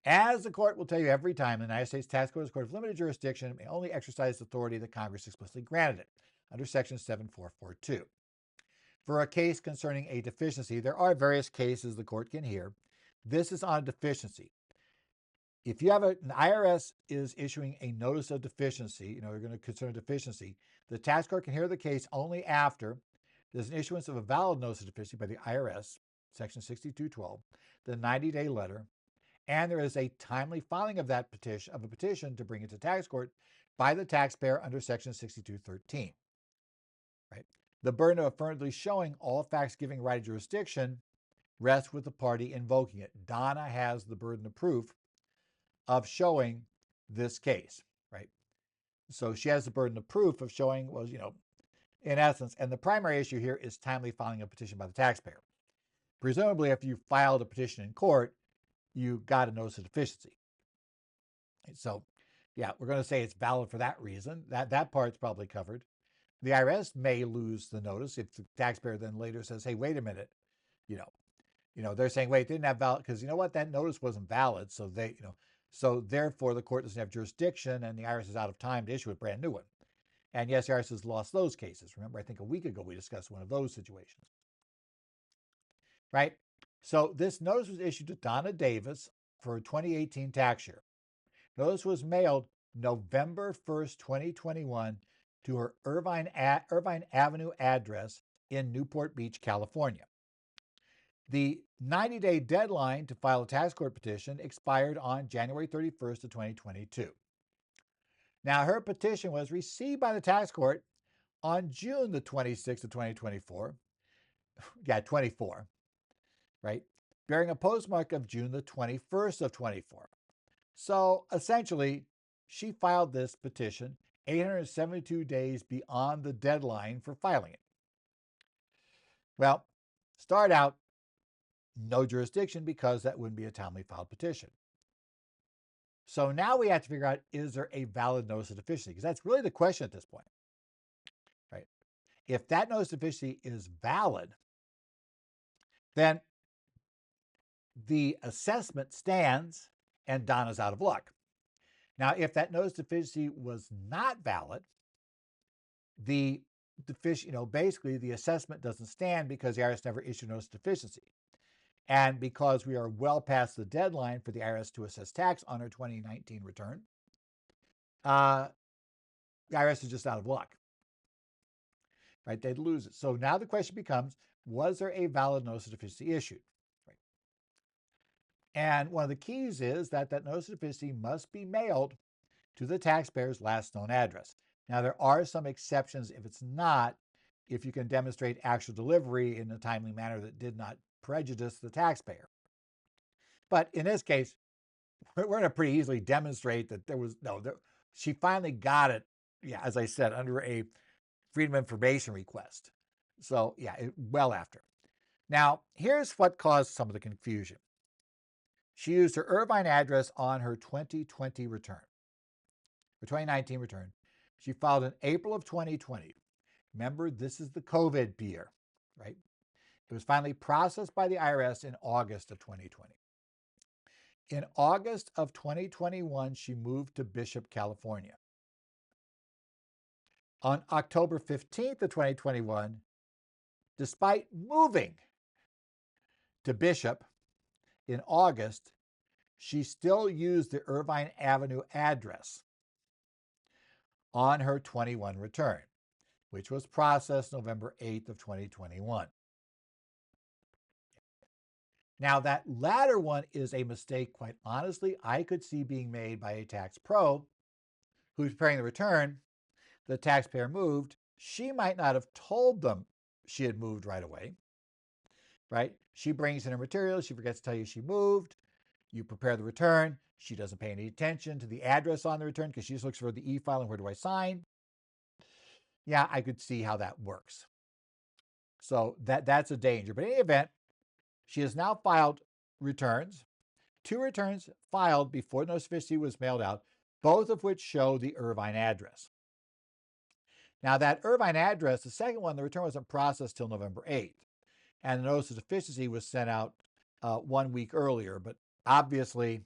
As the court will tell you every time, the United States Tax Code is a court of limited jurisdiction. It may only exercise authority that Congress explicitly granted it under Section 7442. For a case concerning a deficiency, there are various cases the court can hear. This is on a deficiency. If you have an IRS is issuing a notice of deficiency, you're going to consider a deficiency, the tax court can hear the case only after there's an issuance of a valid notice of deficiency by the IRS, Section 6212, the 90-day letter, and there is a timely filing of a petition to bring it to tax court by the taxpayer under Section 6213. Right? The burden of affirmatively showing all facts giving right of jurisdiction rests with the party invoking it. Donna has the burden of proof of showing this case, right? So she has the burden of proof of showing, in essence, and the primary issue here is timely filing a petition by the taxpayer. Presumably, if you filed a petition in court, you got a notice of deficiency. So, yeah, we're going to say it's valid for that reason. That part's probably covered. The IRS may lose the notice if the taxpayer then later says, hey, wait a minute, they're saying, wait, didn't have valid, because you know what, that notice wasn't valid. So So therefore, the court doesn't have jurisdiction and the IRS is out of time to issue a brand new one. And yes, the IRS has lost those cases. Remember, I think a week ago we discussed one of those situations. Right? So this notice was issued to Donna Davis for a 2018 tax year. Notice was mailed November 1st, 2021 to her Irvine Avenue address in Newport Beach, California. The 90-day deadline to file a tax court petition expired on January 31st of 2022. Now, her petition was received by the tax court on June the 26th of 2024. Yeah, 24, right? Bearing a postmark of June the 21st of 24. So essentially, she filed this petition 872 days beyond the deadline for filing it. Well, start out, no jurisdiction because that wouldn't be a timely filed petition. So now we have to figure out, is there a valid notice of deficiency? Because that's really the question at this point, right? If that notice of deficiency is valid, then the assessment stands and Donna's out of luck. Now, if that notice of deficiency was not valid, basically the assessment doesn't stand because the IRS never issued notice of deficiency. And because we are well past the deadline for the IRS to assess tax on our 2019 return, the IRS is just out of luck, right? They'd lose it. So now the question becomes, was there a valid notice of deficiency issued? Right? And one of the keys is that that notice of deficiency must be mailed to the taxpayer's last known address. Now, there are some exceptions if it's not, if you can demonstrate actual delivery in a timely manner that did not prejudice the taxpayer. But in this case, we're going to pretty easily demonstrate that she finally got it, yeah, as I said, under a Freedom of Information request. So, yeah, well after. Now, here's what caused some of the confusion. She used her Irvine address on her 2020 return. Her 2019 return. She filed in April of 2020. Remember, this is the COVID year, right? It was finally processed by the IRS in August of 2020. In August of 2021, she moved to Bishop, California. On October 15th of 2021, despite moving to Bishop in August, she still used the Irvine Avenue address on her 21 return, which was processed November 8th of 2021. Now, that latter one is a mistake, quite honestly, I could see being made by a tax pro who's preparing the return. The taxpayer moved. She might not have told them she had moved right away, right? She brings in her materials. She forgets to tell you she moved. You prepare the return. She doesn't pay any attention to the address on the return because she just looks for the e-file and where do I sign? Yeah, I could see how that works. So that's a danger. But in any event, she has now filed returns, 2 returns filed before the notice of deficiency was mailed out, both of which show the Irvine address. Now, that Irvine address, the second one, the return wasn't processed till November 8th, and the notice of deficiency was sent out 1 week earlier. But obviously,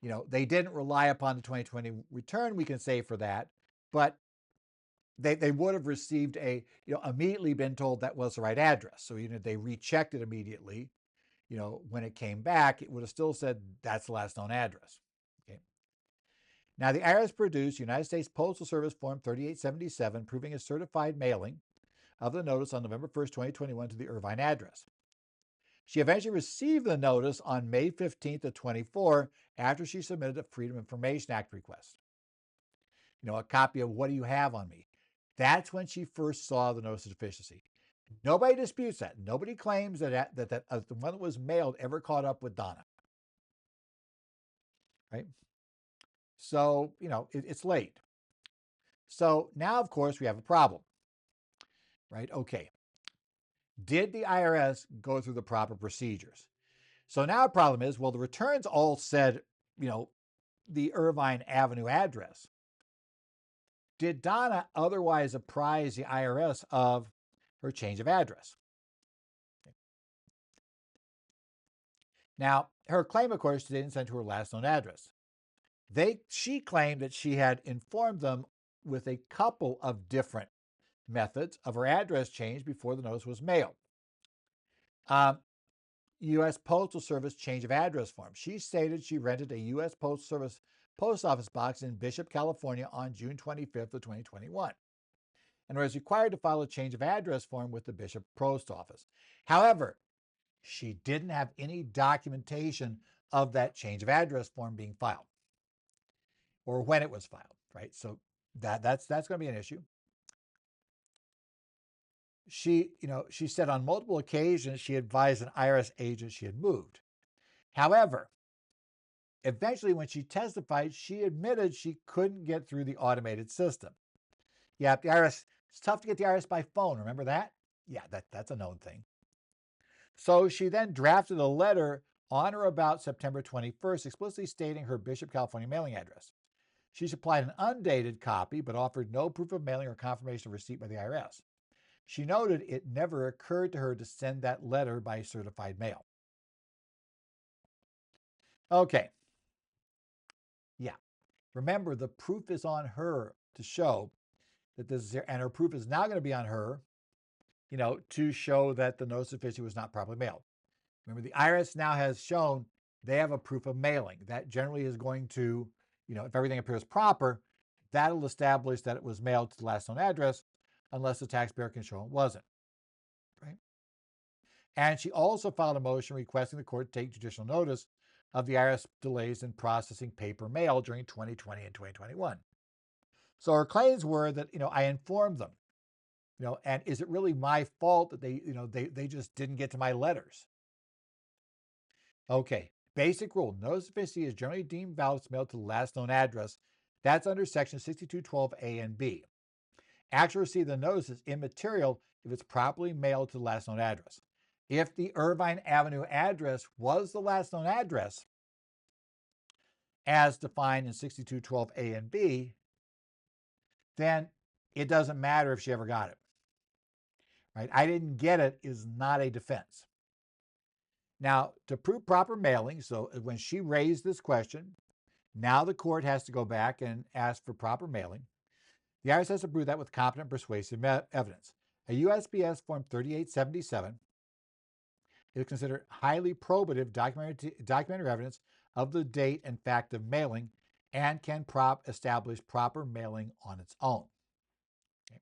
they didn't rely upon the 2020 return, we can say for that, but they would have received immediately been told that was the right address. So even if they rechecked it immediately, when it came back, it would have still said that's the last known address. Okay. Now, the IRS produced United States Postal Service Form 3877, proving a certified mailing of the notice on November 1st, 2021 to the Irvine address. She eventually received the notice on May 15th of 24 after she submitted a Freedom of Information Act request. A copy of what do you have on me? That's when she first saw the notice of deficiency. Nobody disputes that. Nobody claims that the one that was mailed ever caught up with Donna. Right? So, it's late. So now, of course, we have a problem. Right? Okay. Did the IRS go through the proper procedures? So now the problem is, well, the returns all said, the Irvine Avenue address. Did Donna otherwise apprise the IRS of her change of address? Now, her claim, of course, she didn't send to her last known address. She claimed that she had informed them with a couple of different methods of her address change before the notice was mailed. U.S. Postal Service change of address form. She stated she rented a U.S. Postal Service post office box in Bishop, California on June 25th of 2021 and was required to file a change of address form with the Bishop Post Office. However, she didn't have any documentation of that change of address form being filed or when it was filed, right? So that's going to be an issue. She said on multiple occasions she advised an IRS agent she had moved. However, eventually when she testified, she admitted she couldn't get through the automated system. Yeah, the IRS, it's tough to get the IRS by phone. Remember that? Yeah, that's a known thing. So she then drafted a letter on or about September 21st, explicitly stating her Bishop, California mailing address. She supplied an undated copy, but offered no proof of mailing or confirmation of receipt by the IRS. She noted it never occurred to her to send that letter by certified mail. Okay. Yeah. Remember, the proof is on her to show that this is here, and her proof is now going to be on her, to show that the notice of official was not properly mailed. Remember, the IRS now has shown they have a proof of mailing. That generally is going to, if everything appears proper, that'll establish that it was mailed to the last known address, unless the taxpayer can show it wasn't. Right? And she also filed a motion requesting the court take judicial notice of the IRS delays in processing paper mail during 2020 and 2021. So her claims were that, I informed them, and is it really my fault that they just didn't get to my letters? Okay, basic rule. Notice of officiality is generally deemed valid if mailed to the last known address. That's under section 6212A and B. Actual receipt of the notice is immaterial if it's properly mailed to the last known address. If the Irvine Avenue address was the last known address, as defined in 6212A and B, then it doesn't matter if she ever got it. Right? I didn't get it is not a defense. Now, to prove proper mailing, so when she raised this question, now the court has to go back and ask for proper mailing. The IRS has to prove that with competent persuasive evidence. A USPS Form 3877 is considered highly probative documentary evidence of the date and fact of mailing and can establish proper mailing on its own. Okay.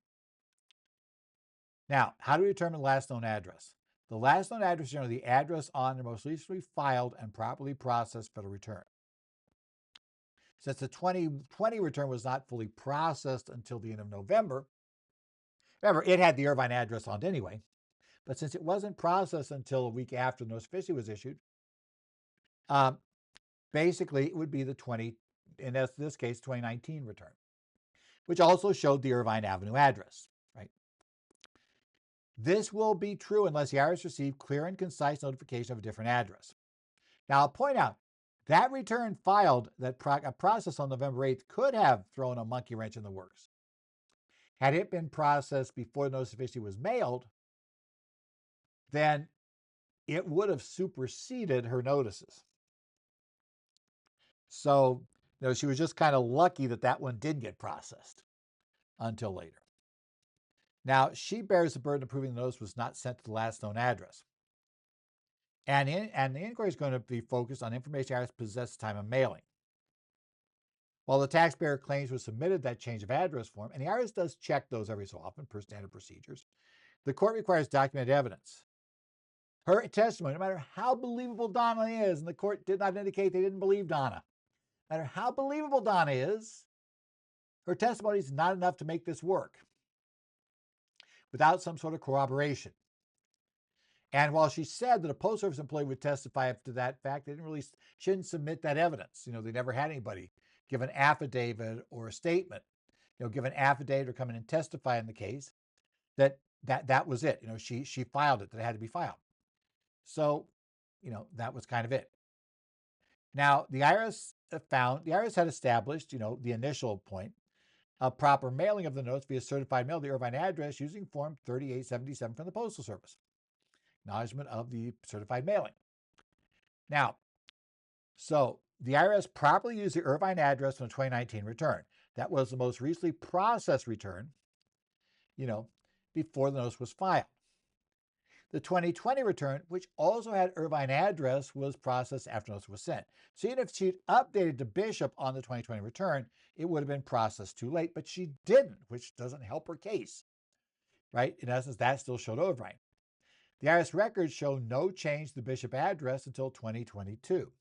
Now, how do we determine last known address? The last known address is generally the address on the most recently filed and properly processed federal return. Since the 2020 return was not fully processed until the end of November, remember, it had the Irvine address on it anyway, but since it wasn't processed until a week after the notice of officiality was issued, basically it would be the in this case, 2019 return, which also showed the Irvine Avenue address, right? This will be true unless the IRS received clear and concise notification of a different address. Now, I'll point out, that return filed that process on November 8th could have thrown a monkey wrench in the works. Had it been processed before the notice of officiality was mailed, then it would have superseded her notices. So, she was just kind of lucky that one didn't get processed until later. Now, she bears the burden of proving the notice was not sent to the last known address. And the inquiry is going to be focused on information the IRS possessed at the time of mailing. While the taxpayer claims was submitted that change of address form, and the IRS does check those every so often per standard procedures, the court requires documented evidence. Her testimony, no matter how believable Donna is, and the court did not indicate they didn't believe Donna, no matter how believable Donna is, her testimony is not enough to make this work without some sort of corroboration. And while she said that a post service employee would testify to that fact, she didn't submit that evidence. They never had anybody give an affidavit or a statement, give an affidavit or come in and testify in the case that was it. She filed it, that it had to be filed. So, that was kind of it. Now, the IRS had established, the initial point of proper mailing of the notes via certified mail to the Irvine address using Form 3877 from the Postal Service. Acknowledgement of the certified mailing. Now, so The IRS properly used the Irvine address from the 2019 return. That was the most recently processed return, before the notice was filed. The 2020 return, which also had Irvine address, was processed after notice was sent. So even if she'd updated to Bishop on the 2020 return, it would have been processed too late, but she didn't, which doesn't help her case, right? In essence, that still showed Irvine. The IRS records show no change to the Bishop address until 2022,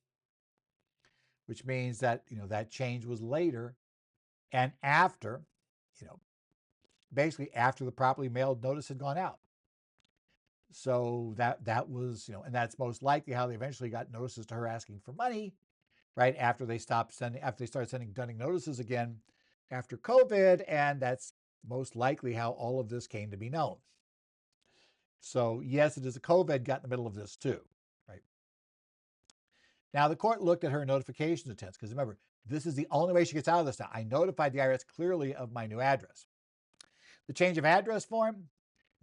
which means that, that change was later and after, basically after the properly mailed notice had gone out. So that was, and that's most likely how they eventually got notices to her asking for money, right? After they started sending dunning notices again after COVID. And that's most likely how all of this came to be known. So yes, it is a COVID got in the middle of this too, right? Now the court looked at her notification attempts, because remember, this is the only way she gets out of this now. I notified the IRS clearly of my new address. The change of address form,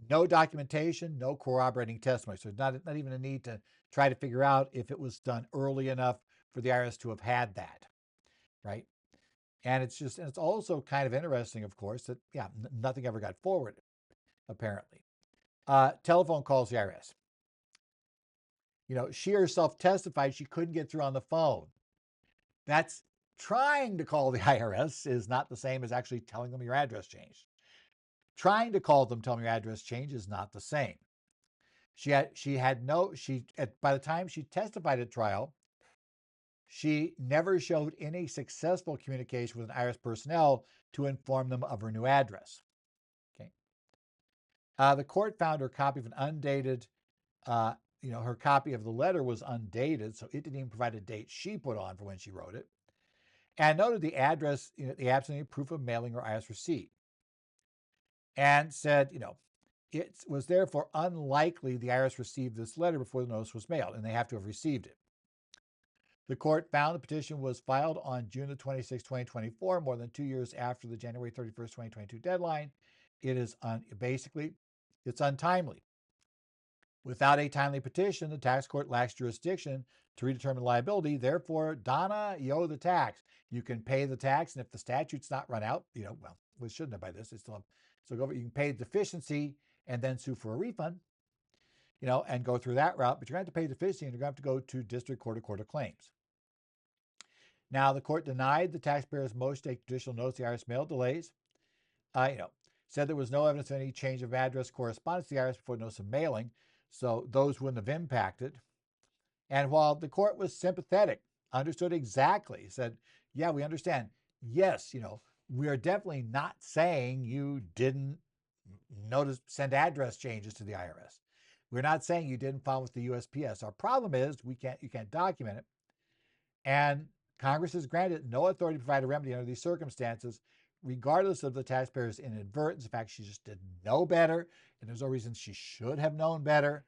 no documentation, no corroborating testimony. So not even a need to try to figure out if it was done early enough for the IRS to have had that, right? And it's also kind of interesting, of course, that, nothing ever got forwarded, apparently. Telephone calls the IRS. She herself testified she couldn't get through on the phone. That's trying to call the IRS is not the same as actually telling them your address changed. Trying to call them, tell them your address change is not the same. By the time she testified at trial, she never showed any successful communication with an IRS personnel to inform them of her new address. Okay. The court found her copy of an undated, her copy of the letter was undated, so it didn't even provide a date she put on for when she wrote it, and noted the address, the absence of any proof of mailing or IRS receipt, and said, it was therefore unlikely the IRS received this letter before the notice was mailed, and they have to have received it. The court found the petition was filed on June 26, 2024, more than 2 years after the January 31st, 2022 deadline. It is it's untimely. Without a timely petition, the tax court lacks jurisdiction to redetermine liability. Therefore, Donna, you owe the tax. You can pay the tax, and if the statute's not run out, we shouldn't have by this. It's still so you can pay the deficiency and then sue for a refund, and go through that route. But you're going to have to pay the deficiency, and you're going to have to go to district court or court of claims. Now, the court denied the taxpayer's motion to take judicial notice of the IRS mail delays. Said there was no evidence of any change of address correspondence to the IRS before notice of mailing, so those wouldn't have impacted. And while the court was sympathetic, understood exactly, said, yeah, we understand. Yes, we are definitely not saying you didn't send address changes to the IRS. We're not saying you didn't file with the USPS. Our problem is you can't document it. And Congress has granted no authority to provide a remedy under these circumstances, regardless of the taxpayer's inadvertence. In fact, she just didn't know better, and there's no reason she should have known better,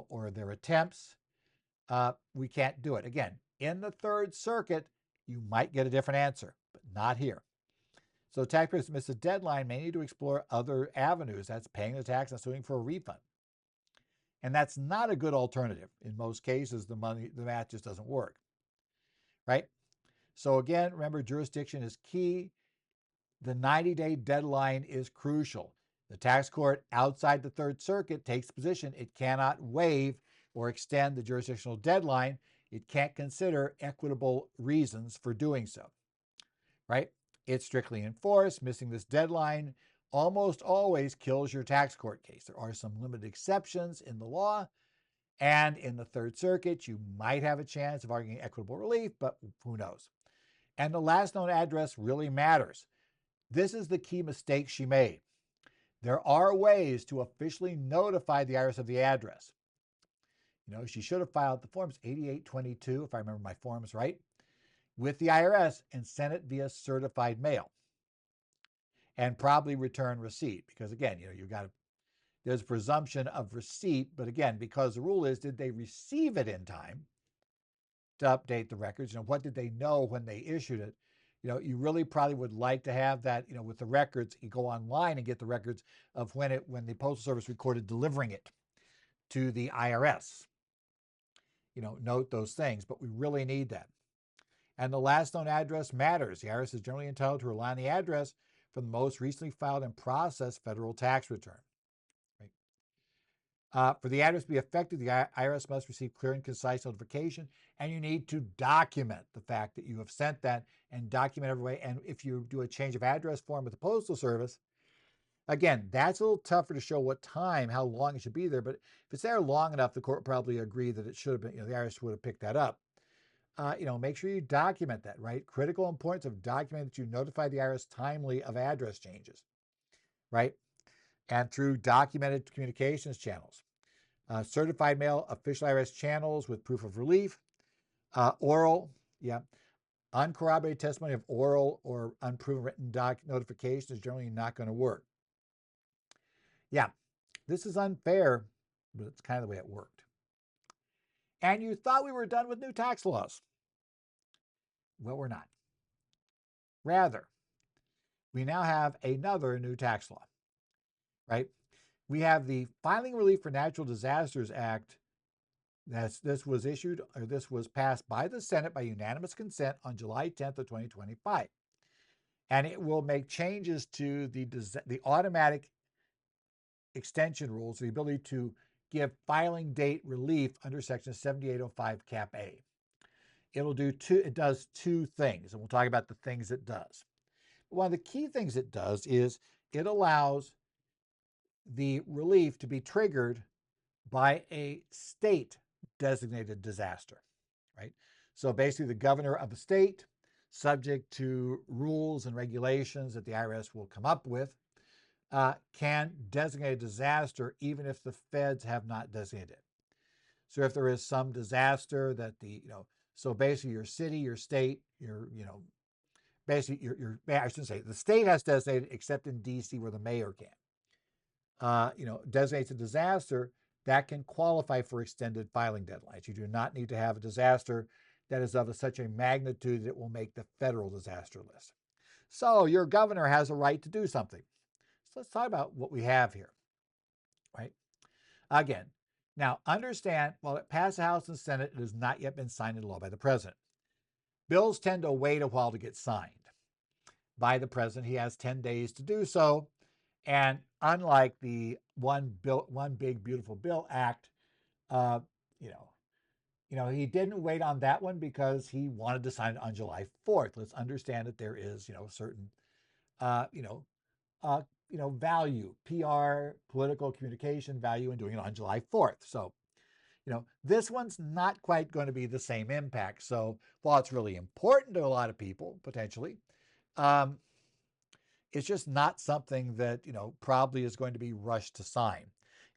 or their attempts. We can't do it. Again, in the Third Circuit, you might get a different answer, but not here. So taxpayers who miss a deadline may need to explore other avenues. That's paying the tax and suing for a refund. And that's not a good alternative. In most cases, the math just doesn't work, right? So again, remember, jurisdiction is key. The 90-day deadline is crucial. The tax court outside the Third Circuit takes the position it cannot waive or extend the jurisdictional deadline. It can't consider equitable reasons for doing so, right? It's strictly enforced. Missing this deadline almost always kills your tax court case. There are some limited exceptions in the law, and in the Third Circuit, you might have a chance of arguing equitable relief, but who knows? And the last known address really matters. This is the key mistake she made. There are ways to officially notify the IRS of the address. She should have filed the forms 8822, if I remember my forms right, with the IRS and sent it via certified mail, and probably return receipt, because again, there's a presumption of receipt, but again, because the rule is, did they receive it in time to update the records? What did they know when they issued it? You really probably would like to have that, with the records. You go online and get the records of when the Postal Service recorded delivering it to the IRS. Note those things, but we really need that. And the last known address matters. The IRS is generally entitled to rely on the address from the most recently filed and processed federal tax return. Right? For the address to be effective, the IRS must receive clear and concise notification, and you need to document the fact that you have sent that and document every way. And if you do a change of address form with the Postal Service, again, that's a little tougher to show what time, how long it should be there. But if it's there long enough, the court probably agree that it should have been, the IRS would have picked that up. Make sure you document that, right? Critical importance of documenting that you notify the IRS timely of address changes, right? And through documented communications channels. Certified mail, official IRS channels with proof of relief, oral, uncorroborated testimony of oral or unproven written notification is generally not going to work. Yeah, this is unfair, but it's kind of the way it worked. And you thought we were done with new tax laws. Well, we're not. Rather, we now have another new tax law, right? We have the Filing Relief for Natural Disasters Act. This was passed by the Senate by unanimous consent on July 10th of 2025. And it will make changes to the automatic extension rules, the ability to give filing date relief under Section 7805 Cap A. It does two things, and we'll talk about the things it does. One of the key things it does is it allows the relief to be triggered by a state designated disaster, right? So basically the governor of a state, subject to rules and regulations that the IRS will come up with, can designate a disaster even if the feds have not designated it. So if there is some disaster that so basically your city, your state, I shouldn't say the state has designated except in DC where the mayor can. Designates a disaster that can qualify for extended filing deadlines. You do not need to have a disaster that is of such a magnitude that it will make the federal disaster list. So your governor has a right to do something. So let's talk about what we have here, right? Again, now understand, while it passed the House and Senate, it has not yet been signed into law by the president. Bills tend to wait a while to get signed by the president. He has 10 days to do so. And unlike the One Big Beautiful Bill Act, he didn't wait on that one because he wanted to sign it on July 4th. Let's understand that there is, certain, value, PR, political communication value in doing it on July 4th. So, this one's not quite going to be the same impact. So while it's really important to a lot of people, potentially, it's just not something that, probably is going to be rushed to sign.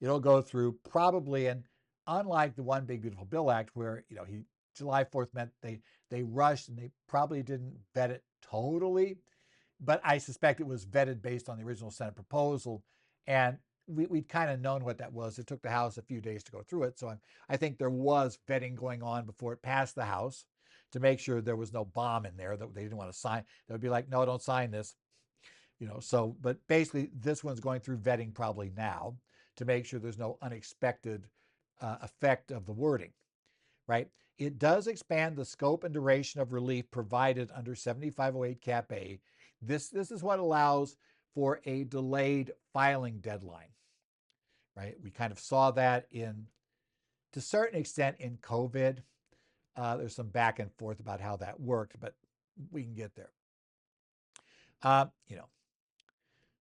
It'll go through probably, and unlike the One Big Beautiful Bill Act, where, July 4th meant they rushed and they probably didn't vet it totally, but I suspect it was vetted based on the original Senate proposal. And we'd kind of known what that was. It took the House a few days to go through it. So I think there was vetting going on before it passed the House to make sure there was no bomb in there that they didn't want to sign. They would be like, no, don't sign this. But basically this one's going through vetting probably now to make sure there's no unexpected effect of the wording, right? It does expand the scope and duration of relief provided under 7508 Cap A. This is what allows for a delayed filing deadline, right? We kind of saw that to a certain extent in COVID. There's some back and forth about how that worked, but we can get there.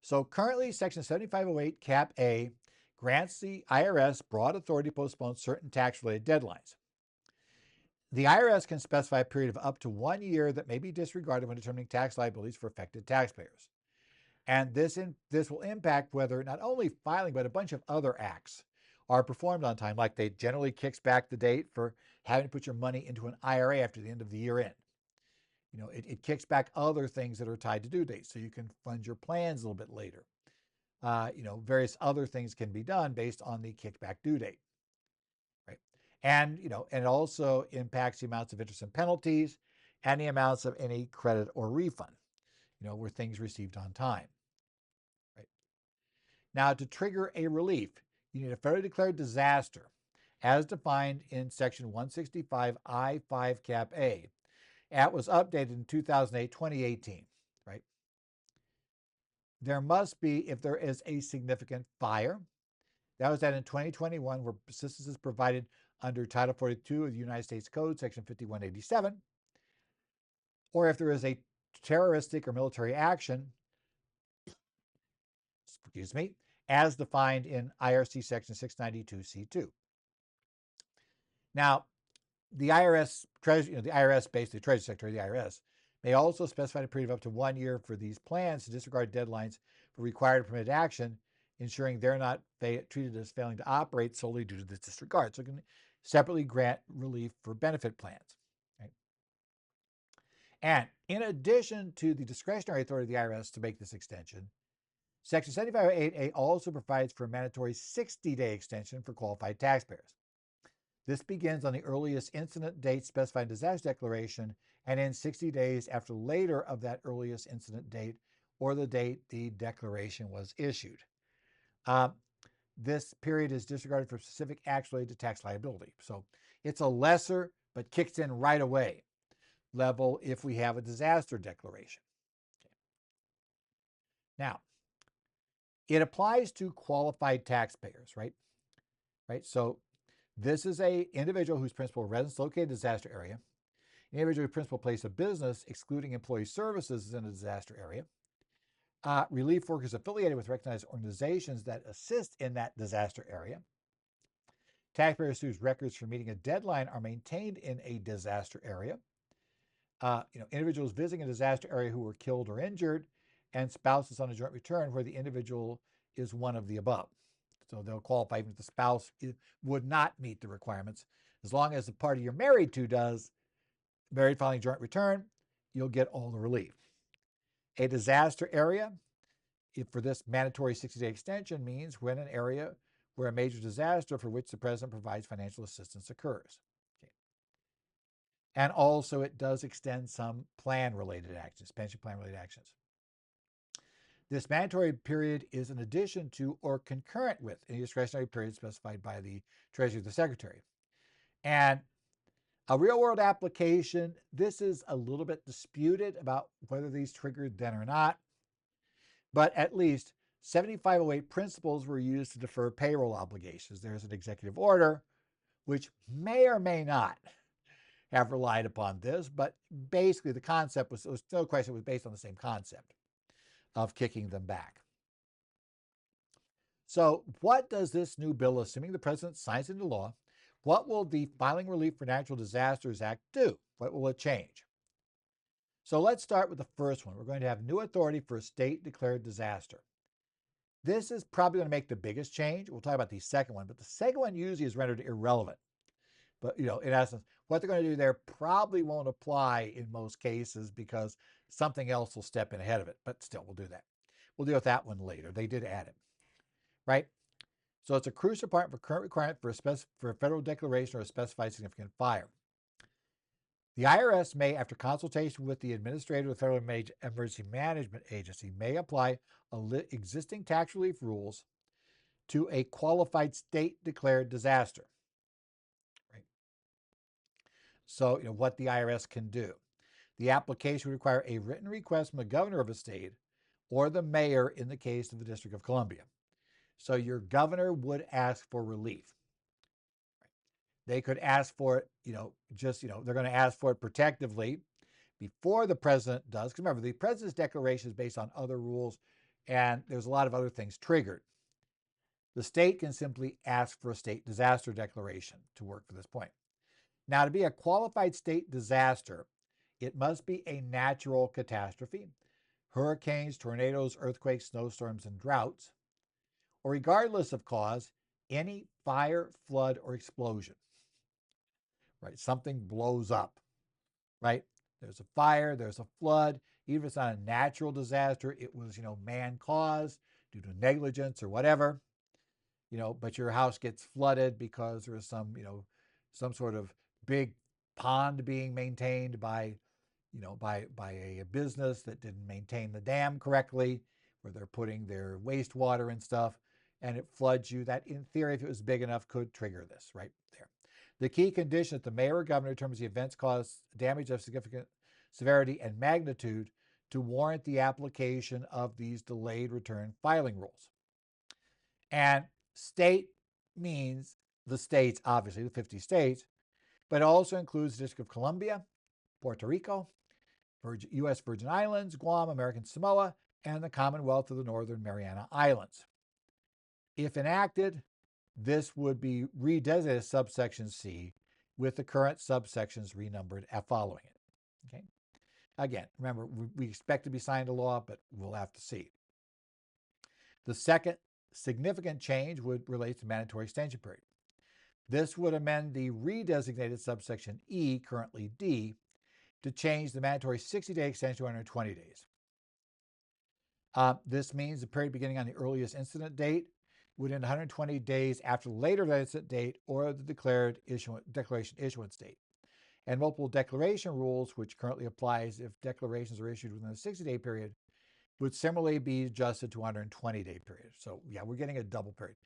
So currently Section 7508 Cap A grants the IRS broad authority to postpone certain tax-related deadlines. The IRS can specify a period of up to 1 year that may be disregarded when determining tax liabilities for affected taxpayers. And this will impact whether not only filing, but a bunch of other acts are performed on time, like they generally kicks back the date for having to put your money into an IRA after the end of the year end. It kicks back other things that are tied to due dates, so you can fund your plans a little bit later. Various other things can be done based on the kickback due date, right? And it also impacts the amounts of interest and penalties and the amounts of any credit or refund, were things received on time, right? Now, to trigger a relief, you need a federally declared disaster as defined in Section 165 I-5 Cap A. It was updated in 2008, 2018, right? There must be, if there is a significant fire, that was added in 2021, where assistance is provided under Title 42 of the United States Code, Section 5187, or if there is a terroristic or military action, excuse me, as defined in IRC Section 692C2. Now, the IRS, the IRS, basically the Treasury Secretary of the IRS, may also specify a period of up to 1 year for these plans to disregard deadlines for required permitted action, ensuring they're not treated as failing to operate solely due to this disregard. So it can separately grant relief for benefit plans. Right? And in addition to the discretionary authority of the IRS to make this extension, Section 7508A also provides for a mandatory 60-day extension for qualified taxpayers. This begins on the earliest incident date specified in disaster declaration and ends 60 days after later of that earliest incident date or the date the declaration was issued. This period is disregarded for specific acts related to tax liability. So it's a lesser but kicks in right away level if we have a disaster declaration. Okay. Now, it applies to qualified taxpayers, right? So this is an individual whose principal residence located in a disaster area. An individual whose principal place of business, excluding employee services, is in a disaster area. Relief workers affiliated with recognized organizations that assist in that disaster area. Taxpayers whose records for meeting a deadline are maintained in a disaster area. Individuals visiting a disaster area who were killed or injured, and spouses on a joint return where the individual is one of the above. So they'll qualify even if the spouse would not meet the requirements. As long as the party you're married to does, married filing joint return, you'll get all the relief. A disaster area, if for this mandatory 60-day extension, means when an area where a major disaster for which the president provides financial assistance occurs. Okay. And also it does extend some plan-related actions, pension plan-related actions. This mandatory period is in addition to or concurrent with any discretionary period specified by the Treasury of the Secretary. And a real-world application, this is a little bit disputed about whether these triggered then or not, but at least 7508 principles were used to defer payroll obligations. There's an executive order which may or may not have relied upon this, but basically the concept was no question, it was based on the same concept of kicking them back. So what does this new bill, assuming the president signs into law, what will the Filing Relief for Natural Disasters Act do? What will it change? So let's start with the first one. We're going to have new authority for a state-declared disaster. This is probably going to make the biggest change. We'll talk about the second one, but the second one usually is rendered irrelevant. But, in essence, what they're going to do there probably won't apply in most cases because something else will step in ahead of it. But still, we'll do that. We'll deal with that one later. They did add it, right? So it's a crucial part for current requirement for a federal declaration or a specified significant fire. The IRS may, after consultation with the administrator of the Federal Emergency Management Agency, may apply existing tax relief rules to a qualified state-declared disaster. Right? So, what the IRS can do. The application would require a written request from the governor of a state or the mayor in the case of the District of Columbia. So your governor would ask for relief. They could ask for it, they're going to ask for it protectively before the president does. Because remember, the president's declaration is based on other rules, and there's a lot of other things triggered. The state can simply ask for a state disaster declaration to work for this point. Now, to be a qualified state disaster, it must be a natural catastrophe, hurricanes, tornadoes, earthquakes, snowstorms, and droughts, or regardless of cause, any fire, flood, or explosion. Right? Something blows up, right? There's a fire, there's a flood. Even if it's not a natural disaster, it was, man-caused due to negligence or whatever, but your house gets flooded because there is some sort of big pond being maintained by a business that didn't maintain the dam correctly, where they're putting their wastewater and stuff, and it floods you. That, in theory, if it was big enough, could trigger this right there. The key condition that the mayor or governor determines the events cause damage of significant severity, and magnitude to warrant the application of these delayed return filing rules. And state means the states, obviously, the 50 states, but it also includes the District of Columbia, Puerto Rico, U.S. Virgin Islands, Guam, American Samoa, and the Commonwealth of the Northern Mariana Islands. If enacted, this would be redesignated as subsection C, with the current subsections renumbered following it. Okay. Again, remember, we expect to be signed into law, but we'll have to see. The second significant change would relate to mandatory extension period. This would amend the redesignated subsection E, currently D, to change the mandatory 60-day extension to 120 days. This means the period beginning on the earliest incident date would end 120 days after the later incident date or the declaration issuance date. And multiple declaration rules, which currently applies if declarations are issued within a 60-day period, would similarly be adjusted to 120-day period. So yeah, we're getting a double period.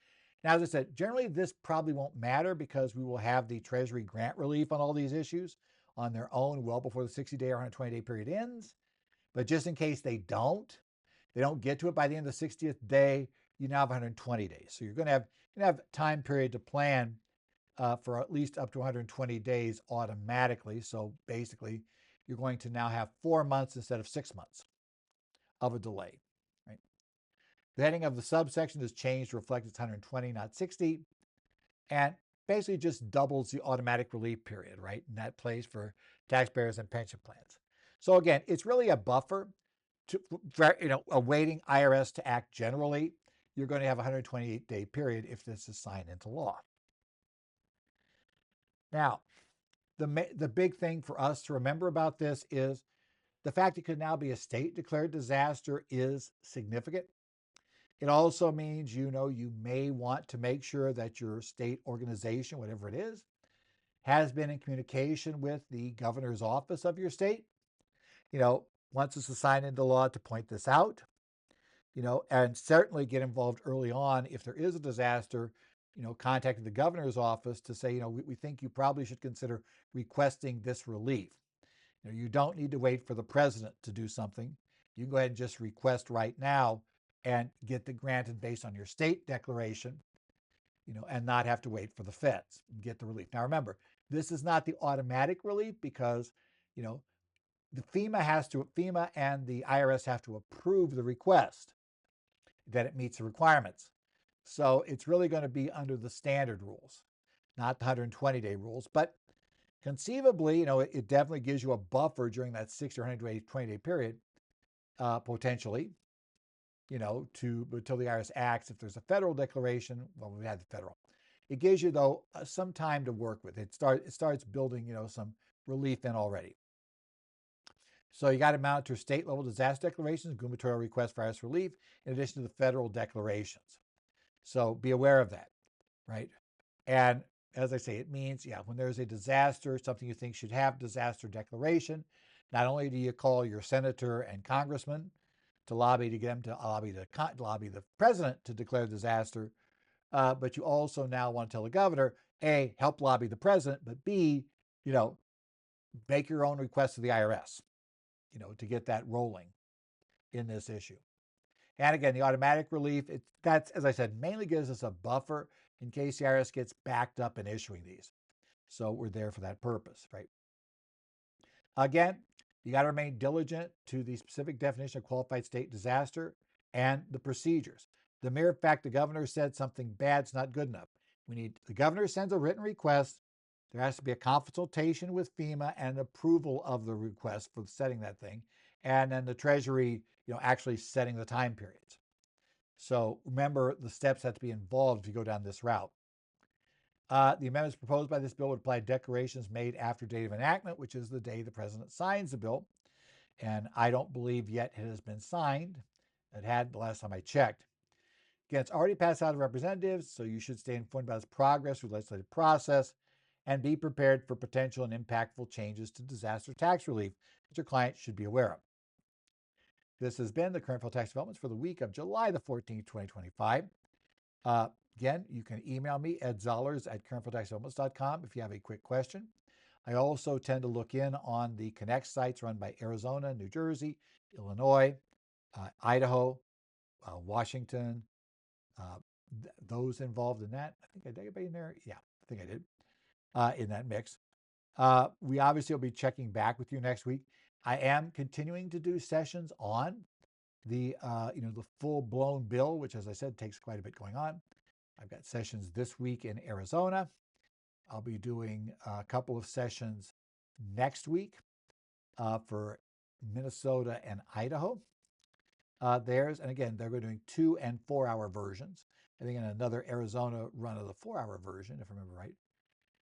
Now, as I said, generally this probably won't matter because we will have the Treasury grant relief on all these issues on their own well before the 60-day or 120-day period ends. But just in case they don't get to it by the end of the 60th day, you now have 120 days. So you're going to have time period to plan for at least up to 120 days automatically. So basically, you're going to now have 4 months instead of 6 months of a delay. Right? The heading of the subsection is changed to reflect it's 120, not 60, and basically just doubles the automatic relief period, right? And that plays for taxpayers and pension plans. So again, it's really a buffer for awaiting IRS to act generally. You're going to have a 128-day period if this is signed into law. Now, the big thing for us to remember about this is the fact it could now be a state-declared disaster is significant. It also means, you may want to make sure that your state organization, whatever it is, has been in communication with the governor's office of your state. Once it's signed into law, to point this out, and certainly get involved early on if there is a disaster, contacting the governor's office to say, we think you probably should consider requesting this relief. You don't need to wait for the president to do something. You can go ahead and just request right now and get the granted based on your state declaration, and not have to wait for the feds and get the relief. Now remember, this is not the automatic relief because, the FEMA and the IRS have to approve the request that it meets the requirements. So it's really going to be under the standard rules, not the 120-day rules. But conceivably, it definitely gives you a buffer during that 60 or 120-day period, potentially, until the IRS acts. If there's a federal declaration, well, we've had the federal. It gives you, though, some time to work with. It starts building, some relief in already. So you got to monitor state-level disaster declarations, gubernatorial requests for IRS relief, in addition to the federal declarations. So be aware of that, right? And as I say, it means, when there's a disaster, something you think should have disaster declaration, not only do you call your senator and congressman to lobby to get them to lobby the president to declare disaster, but you also now want to tell the governor, A, help lobby the president, but B, make your own request to the IRS, to get that rolling in this issue. And again, the automatic relief, that's, as I said, mainly gives us a buffer in case the IRS gets backed up in issuing these. So we're there for that purpose, right? Again, you got to remain diligent to the specific definition of qualified state disaster and the procedures. The mere fact the governor said something bad's not good enough. The governor sends a written request. There has to be a consultation with FEMA and approval of the request for setting that thing. And then the Treasury, actually setting the time periods. So remember, the steps have to be involved if you go down this route. The amendments proposed by this bill would apply to declarations made after date of enactment, which is the day the president signs the bill. And I don't believe yet it has been signed. It had the last time I checked. Again, it's already passed out of representatives, so you should stay informed about its progress through the legislative process and be prepared for potential and impactful changes to disaster tax relief that your client should be aware of. This has been the Current Federal Tax Developments for the week of July the 14th, 2025. Again, you can email me, edzollers@currentfederaltaxdevelopments.com if you have a quick question. I also tend to look in on the Connect sites run by Arizona, New Jersey, Illinois, Idaho, Washington, those involved in that. I think I did anybody in there. Yeah, I think I did in that mix. We obviously will be checking back with you next week. I am continuing to do sessions on the the full-blown bill, which, as I said, takes quite a bit going on. I've got sessions this week in Arizona. I'll be doing a couple of sessions next week for Minnesota and Idaho. And again, they're doing 2 and 4 hour versions. I think in another Arizona run of the 4 hour version, if I remember right.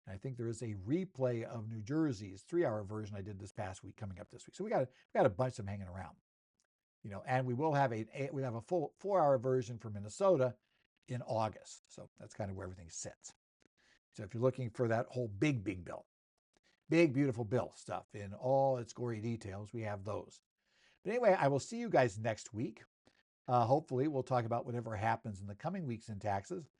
And I think there is a replay of New Jersey's 3 hour version I did this past week coming up this week. So we got a bunch of them hanging around, and we will have a full 4 hour version for Minnesota in August. So that's kind of where everything sits. So if you're looking for that whole big bill, big, beautiful bill stuff in all its gory details, we have those. But anyway, I will see you guys next week. Hopefully, we'll talk about whatever happens in the coming weeks in taxes.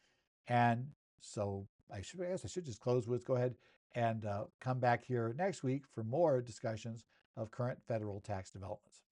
And so I should just close with go ahead and come back here next week for more discussions of current federal tax developments.